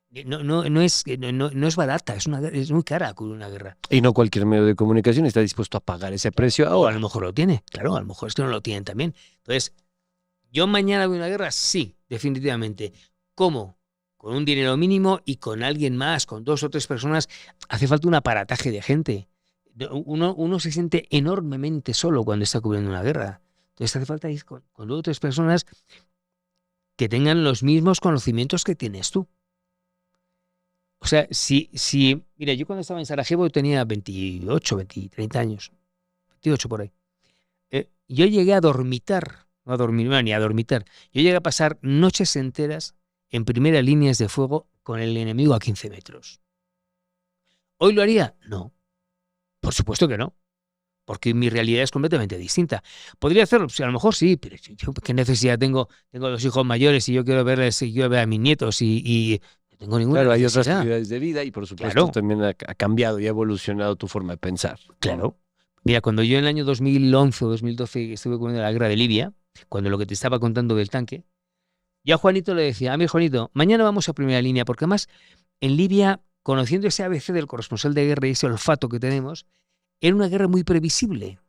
S2: No es barata, es muy cara cubrir una guerra.
S1: Y no cualquier medio de comunicación está dispuesto a pagar ese precio ahora.
S2: O a lo mejor lo tiene, claro, a lo mejor es que no lo tienen también. Entonces, ¿yo mañana voy a una guerra? Sí, definitivamente. ¿Cómo? Con un dinero mínimo y con alguien más, con 2 o 3 personas. Hace falta un aparataje de gente. Uno se siente enormemente solo cuando está cubriendo una guerra. Entonces hace falta ir con 2 o 3 personas que tengan los mismos conocimientos que tienes tú. O sea, mira, yo cuando estaba en Sarajevo tenía 28, 30 años, 28 por ahí. Yo llegué a dormitar, no a dormir, ni a dormitar. Yo llegué a pasar noches enteras en primeras líneas de fuego con el enemigo a 15 metros. ¿Hoy lo haría? No. Por supuesto que no. porque mi realidad es completamente distinta. ¿Podría hacerlo? Pues a lo mejor sí, pero yo qué necesidad tengo. Tengo 2 hijos mayores y yo quiero verles, y quiero ver a mis nietos y no tengo ninguna
S1: Claro, hay otras
S2: necesidad.
S1: prioridades de vida y por supuesto
S2: Claro.
S1: también ha cambiado y ha evolucionado tu forma de pensar.
S2: Claro. Mira, cuando yo en el año 2011 o 2012 estuve cubriendo la guerra de Libia, cuando lo que te estaba contando del tanque, yo a Juanito le decía, a mi Juanito, mañana vamos a primera línea, porque además en Libia, conociendo ese ABC del corresponsal de guerra y ese olfato que tenemos, era una guerra muy previsible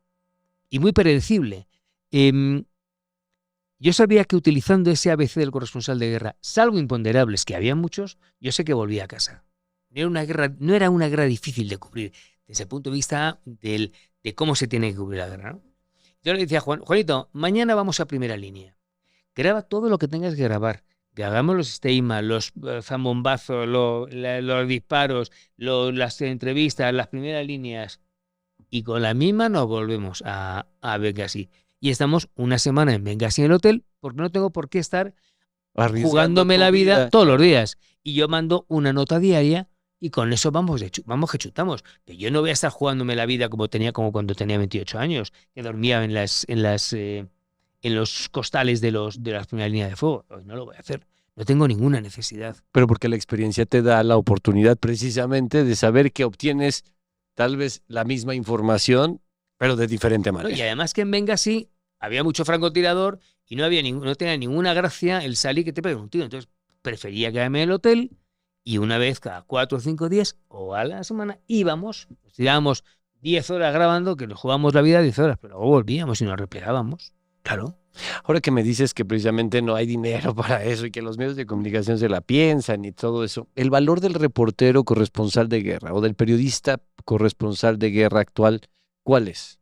S2: y muy predecible. Yo sabía que utilizando ese ABC del corresponsal de guerra, salvo imponderables, que había muchos, yo sé que volvía a casa. No era una guerra difícil de cubrir, desde el punto de vista de cómo se tiene que cubrir la guerra, ¿no? Yo le decía a Juanito, mañana vamos a primera línea. Graba todo lo que tengas que grabar. Grabamos los statements, los zambombazos, los disparos, las entrevistas, las primeras líneas. Y con la misma nos volvemos a Benghazi. Y estamos una semana en Benghazi en el hotel porque no tengo por qué estar jugándome la vida todos los días. Y yo mando una nota diaria y con eso vamos que chutamos. Pero yo no voy a estar jugándome la vida como cuando tenía 28 años, que dormía en los costales de las primeras líneas de fuego. Hoy no lo voy a hacer. No tengo ninguna necesidad.
S1: Pero porque la experiencia te da la oportunidad precisamente de saber que obtienes tal vez la misma información, pero de diferente manera.
S2: Y además que en Benghazi había mucho francotirador y no tenía ninguna gracia el salir que te pegue un tiro. Entonces prefería quedarme en el hotel y una vez cada 4 o 5 días o a la semana íbamos, nos tirábamos 10 horas grabando, que nos jugábamos la vida 10 horas, pero luego volvíamos y nos replegábamos. Claro.
S1: Ahora que me dices que precisamente no hay dinero para eso y que los medios de comunicación se la piensan y todo eso, el valor del reportero corresponsal de guerra o del periodista corresponsal de guerra actual, ¿cuál es?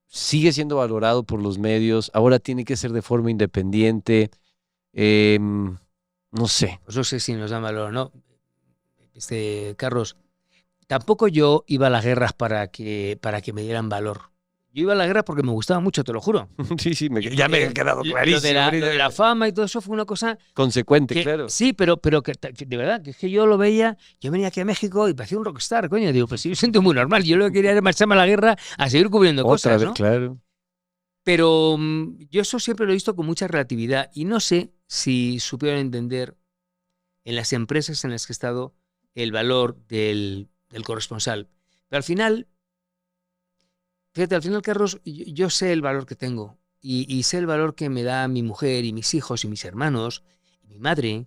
S1: ¿Sigue siendo valorado por los medios? ¿Ahora tiene que ser de forma independiente? No sé.
S2: Pues no sé si nos dan valor o no. Carlos, tampoco yo iba a las guerras para que me dieran valor. Yo iba a la guerra porque me gustaba mucho, te lo juro.
S1: Sí, ya me ha quedado clarísimo.
S2: Lo de la fama y todo eso fue una cosa...
S1: Consecuente, claro.
S2: Sí, pero que de verdad, que es que yo lo veía, yo venía aquí a México y parecía un rockstar, coño. Digo, pues sí, yo siento muy normal. Yo lo que quería era marcharme a la guerra a seguir cubriendo cosas, ¿no?
S1: Claro.
S2: Pero yo eso siempre lo he visto con mucha relatividad y no sé si supieron entender en las empresas en las que he estado el valor del corresponsal. Pero al final... Fíjate, al final, Carlos, yo sé el valor que tengo y sé el valor que me da mi mujer y mis hijos y mis hermanos, y mi madre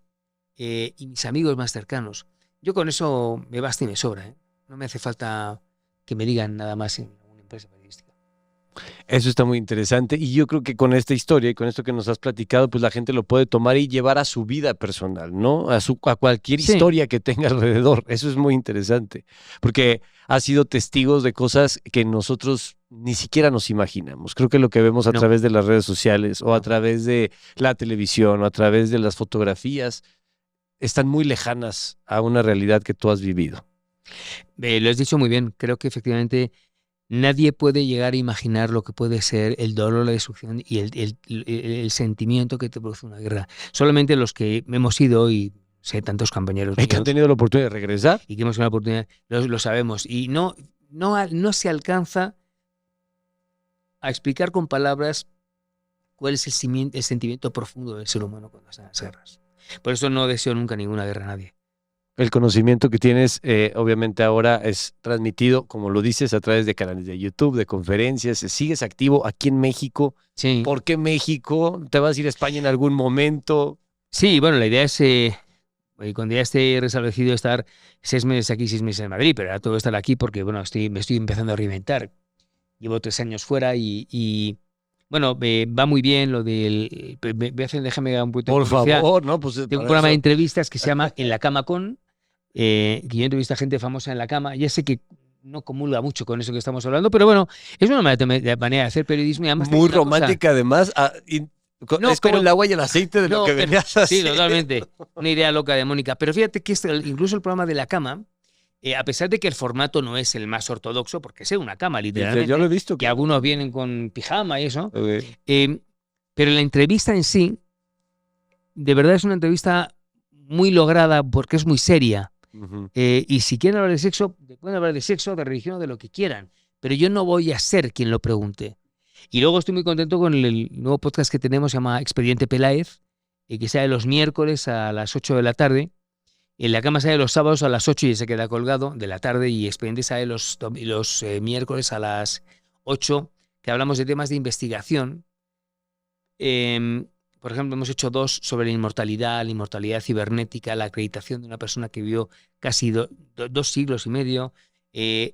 S2: y mis amigos más cercanos. Yo con eso me basta y me sobra, ¿eh? No me hace falta que me digan nada más en una empresa periodística.
S1: Eso está muy interesante y yo creo que con esta historia y con esto que nos has platicado, pues la gente lo puede tomar y llevar a su vida personal, ¿no? A cualquier historia que tenga alrededor. Eso es muy interesante porque ha sido testigos de cosas que nosotros ni siquiera nos imaginamos. Creo que lo que vemos a través de las redes sociales o a través de la televisión o a través de las fotografías están muy lejanas a una realidad que tú has vivido.
S2: Lo has dicho muy bien. Creo que efectivamente nadie puede llegar a imaginar lo que puede ser el dolor, la destrucción y el sentimiento que te produce una guerra. Solamente los que hemos ido, y sé tantos compañeros
S1: que han tenido la oportunidad de regresar
S2: y que hemos tenido la oportunidad, lo sabemos. Y no se alcanza a explicar con palabras cuál es el sentimiento profundo del ser humano cuando están las guerras. Por eso no deseo nunca ninguna guerra a nadie.
S1: El conocimiento que tienes, obviamente ahora es transmitido, como lo dices, a través de canales de YouTube, de conferencias. ¿Sigues activo aquí en México?
S2: Sí.
S1: ¿Por qué México? ¿Te vas a ir a España en algún momento?
S2: Sí, bueno, la idea es, cuando ya esté restablecido, estar 6 meses aquí, 6 meses en Madrid, pero ahora tengo que estar aquí porque, bueno, me estoy empezando a reinventar. Llevo 3 años fuera y bueno, va muy bien lo del... Déjame dar un poquito de
S1: publicidad. Por favor, ¿no? Pues
S2: tengo un programa de entrevistas que se llama En la Cama Con, que yo entrevisto a gente famosa en la cama. Ya sé que no comulga mucho con eso que estamos hablando, pero bueno, es una manera de hacer periodismo. Y además
S1: muy romántica, además. Es como el agua y el aceite de lo que venías haciendo.
S2: Sí, totalmente. Una idea loca de Mónica. Pero fíjate que incluso el programa de la cama, a pesar de que el formato no es el más ortodoxo, porque es una cama, literalmente.
S1: Yo lo he visto.
S2: Que algunos vienen con pijama y eso.
S1: Okay.
S2: Pero la entrevista en sí, de verdad es una entrevista muy lograda porque es muy seria. Y si quieren hablar de sexo, pueden hablar de sexo, de religión, de lo que quieran. pero yo no voy a ser quien lo pregunte. Y luego estoy muy contento con el nuevo podcast que tenemos, se llama Expediente Peláez, que sale los miércoles a las 8 de la tarde. En la cama sale los sábados a las 8 y se queda colgado de la tarde, y Expediente sale los miércoles a las 8, que hablamos de temas de investigación. Por ejemplo, hemos hecho 2 sobre la inmortalidad cibernética, la acreditación de una persona que vivió casi 2 siglos y medio,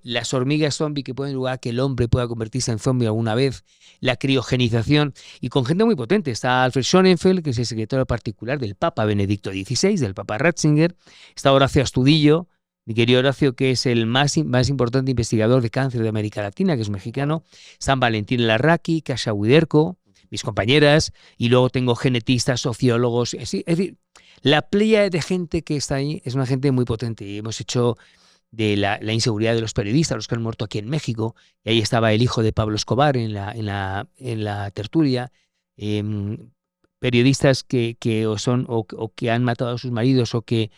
S2: las hormigas zombie que pueden llevar a que el hombre pueda convertirse en zombie alguna vez, la criogenización, y con gente muy potente. Está Alfred Schonenfeld, que es el secretario particular del Papa Benedicto XVI, del Papa Ratzinger. Está Horacio Astudillo, mi querido Horacio, que es el más importante investigador de cáncer de América Latina, que es mexicano. San Valentín Larraqui, Kasia Widerko, mis compañeras, y luego tengo genetistas, sociólogos. Es decir, la playa de gente que está ahí es una gente muy potente, y hemos hecho de la inseguridad de los periodistas, los que han muerto aquí en México, y ahí estaba el hijo de Pablo Escobar en la tertulia, periodistas que son o que han matado a sus maridos, o que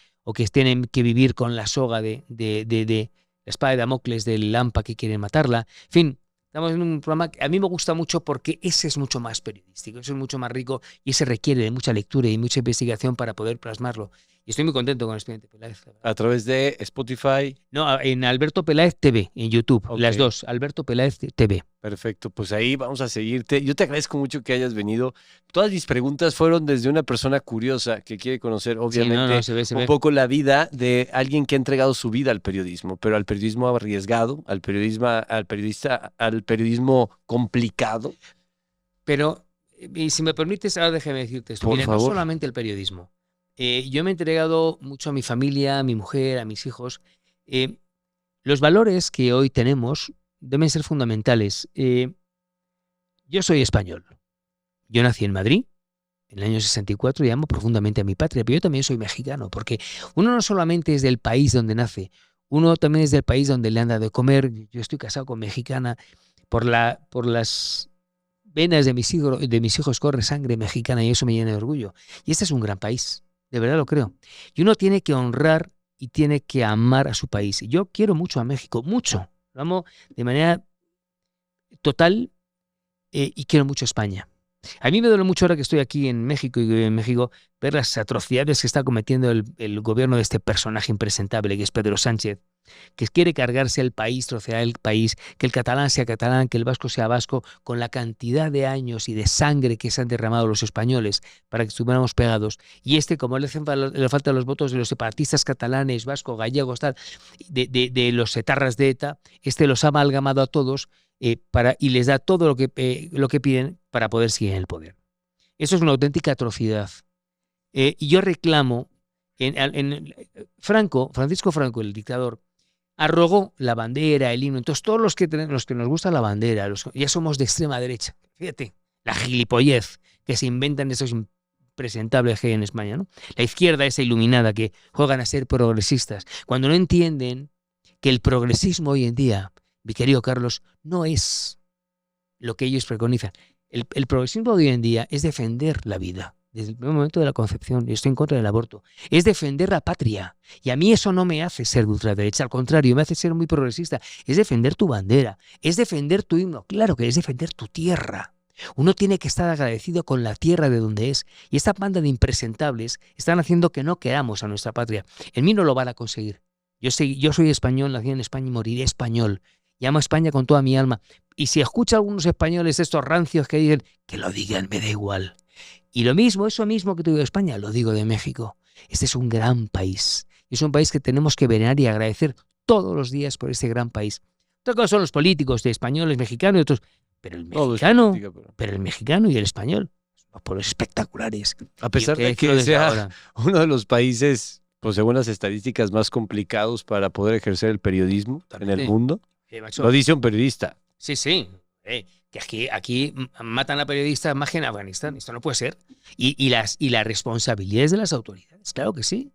S2: tienen que vivir con la soga de la espada de Damocles del Lampa, que quieren matarla. En fin, estamos en un programa que a mí me gusta mucho porque ese es mucho más periodístico, ese es mucho más rico, y ese requiere de mucha lectura y mucha investigación para poder plasmarlo. Y estoy muy contento con Expediente Peláez.
S1: A través de Spotify.
S2: No, en Alberto Peláez TV, en YouTube.
S1: Ok.
S2: Las dos, Alberto Peláez TV.
S1: Perfecto, pues ahí vamos a seguirte. Yo te agradezco mucho que hayas venido. Todas mis preguntas fueron desde una persona curiosa que quiere conocer, obviamente,
S2: se ve.
S1: poco la vida de alguien que ha entregado su vida al periodismo, pero al periodismo arriesgado, al periodismo complicado.
S2: Pero, y si me permites, ahora déjame decirte esto.
S1: Por
S2: Mira,
S1: favor.
S2: no solamente el periodismo. Yo me he entregado mucho a mi familia, a mi mujer, a mis hijos. Los valores que hoy tenemos deben ser fundamentales. Yo soy español. Yo nací en Madrid en el año 64 y amo profundamente a mi patria, pero yo también soy mexicano, porque uno no solamente es del país donde nace, uno también es del país donde le han dado de comer. Yo estoy casado con mexicana, por las venas de mis hijos corre sangre mexicana, y eso me llena de orgullo. Y este es un gran país, de verdad lo creo. Y uno tiene que honrar y tiene que amar a su país. Yo quiero mucho a México, mucho. Lo amo de manera total, y quiero mucho a España. A mí me duele mucho ahora que estoy aquí en México y en México ver las atrocidades que está cometiendo el gobierno de este personaje impresentable que es Pedro Sánchez, que quiere cargarse el país, trocear el país, que el catalán sea catalán, que el vasco sea vasco, con la cantidad de años y de sangre que se han derramado los españoles para que estuviéramos pegados. Y como le falta los votos de los separatistas catalanes, vascos, gallegos, tal, de los etarras de ETA, los ha amalgamado a todos, y les da todo lo que piden para poder seguir en el poder. Eso es una auténtica atrocidad. Y yo reclamo, Francisco Franco, el dictador, arrogó la bandera, el himno. Entonces todos los que nos gusta la bandera, ya somos de extrema derecha. Fíjate, la gilipollez que se inventan esos impresentables que hay en España, ¿no? La izquierda esa iluminada que juegan a ser progresistas, cuando no entienden que el progresismo hoy en día, mi querido Carlos, no es lo que ellos preconizan. El progresismo de hoy en día es defender la vida. Desde el primer momento de la concepción, yo estoy en contra del aborto, es defender la patria. Y a mí eso no me hace ser de ultraderecha, al contrario, me hace ser muy progresista. Es defender tu bandera, es defender tu himno, claro que es defender tu tierra. Uno tiene que estar agradecido con la tierra de donde es. Y esta banda de impresentables están haciendo que no queramos a nuestra patria. En mí no lo van a conseguir. Yo soy español, nací en España y moriré español. Y amo a España con toda mi alma. Y si escucho a algunos españoles estos rancios que dicen, que lo digan, me da igual. Y eso mismo que te digo de España, lo digo de México. Este es un gran país. Es un país que tenemos que venerar y agradecer todos los días por este gran país. Otra cosa son los políticos de españoles, mexicanos y otros. Pero el mexicano y el español son unos pueblos espectaculares.
S1: A pesar de que sea uno de los países, pues según las estadísticas, más complicados para poder ejercer el periodismo en el mundo. Lo dice un periodista.
S2: Sí. Que aquí matan a periodistas más que en Afganistán. Esto no puede ser. Y las responsabilidades de las autoridades, claro que sí.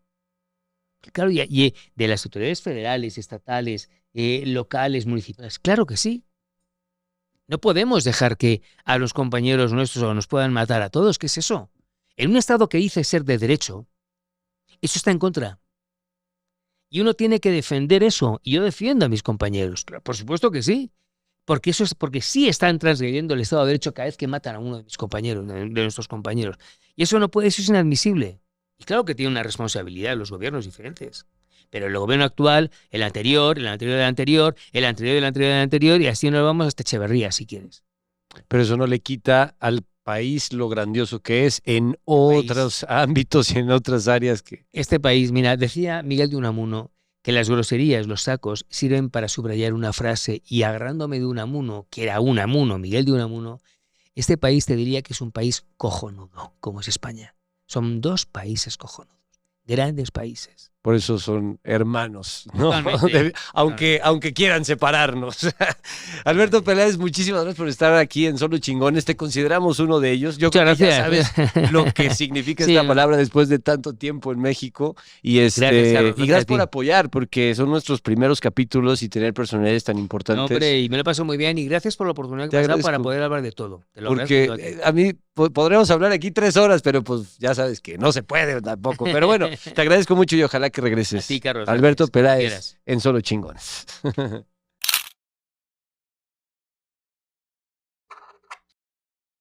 S2: Claro, y de las autoridades federales, estatales, locales, municipales, claro que sí. No podemos dejar que a los compañeros nuestros nos puedan matar a todos. ¿Qué es eso? En un Estado que dice ser de derecho, eso está en contra. Y uno tiene que defender eso. Y yo defiendo a mis compañeros. Por supuesto que sí. Porque eso es porque sí están transgrediendo el Estado de Derecho cada vez que matan a uno de mis compañeros, de nuestros compañeros. Y eso no puede, eso es inadmisible. Y claro que tiene una responsabilidad los gobiernos diferentes. Pero el gobierno actual, el anterior, el anterior del anterior, el anterior del anterior del anterior, y así nos vamos hasta Echeverría, si quieres.
S1: Pero eso no le quita al país lo grandioso que es en
S2: País.
S1: otros ámbitos y en otras áreas que...
S2: Este país, mira, decía Miguel de Unamuno que las groserías, los sacos, sirven para subrayar una frase, y agarrándome de Unamuno, que era Unamuno, Miguel de Unamuno, este país te diría que es un país cojonudo, como es España. Son dos países cojonudos, grandes países.
S1: Por eso son hermanos, ¿no?
S2: Totalmente.
S1: Aunque quieran separarnos. Alberto Peláez, muchísimas gracias por estar aquí en Solo Chingones. Te consideramos uno de ellos. Yo
S2: Muchas
S1: creo que ya
S2: gracias.
S1: sabes lo que significa
S2: Sí,
S1: esta palabra después de tanto tiempo en México. Y
S2: Gracias, Carlos,
S1: y
S2: gracias
S1: gracias
S2: a
S1: por
S2: ti.
S1: apoyar, porque son nuestros primeros capítulos y tener personalidades tan
S2: No,
S1: importantes.
S2: hombre, y me lo paso muy bien, y gracias por la oportunidad que
S1: Te
S2: me has dado para
S1: agradezco.
S2: poder hablar de todo. Te lo
S1: Porque
S2: agradezco de todo.
S1: a mí podremos hablar aquí 3 horas, pero pues ya sabes que no se puede tampoco. Pero bueno, te agradezco mucho y ojalá que regreses.
S2: A ti, Carlos,
S1: Alberto
S2: gracias, cuando
S1: Peláez
S2: quieras.
S1: en Solo Chingones.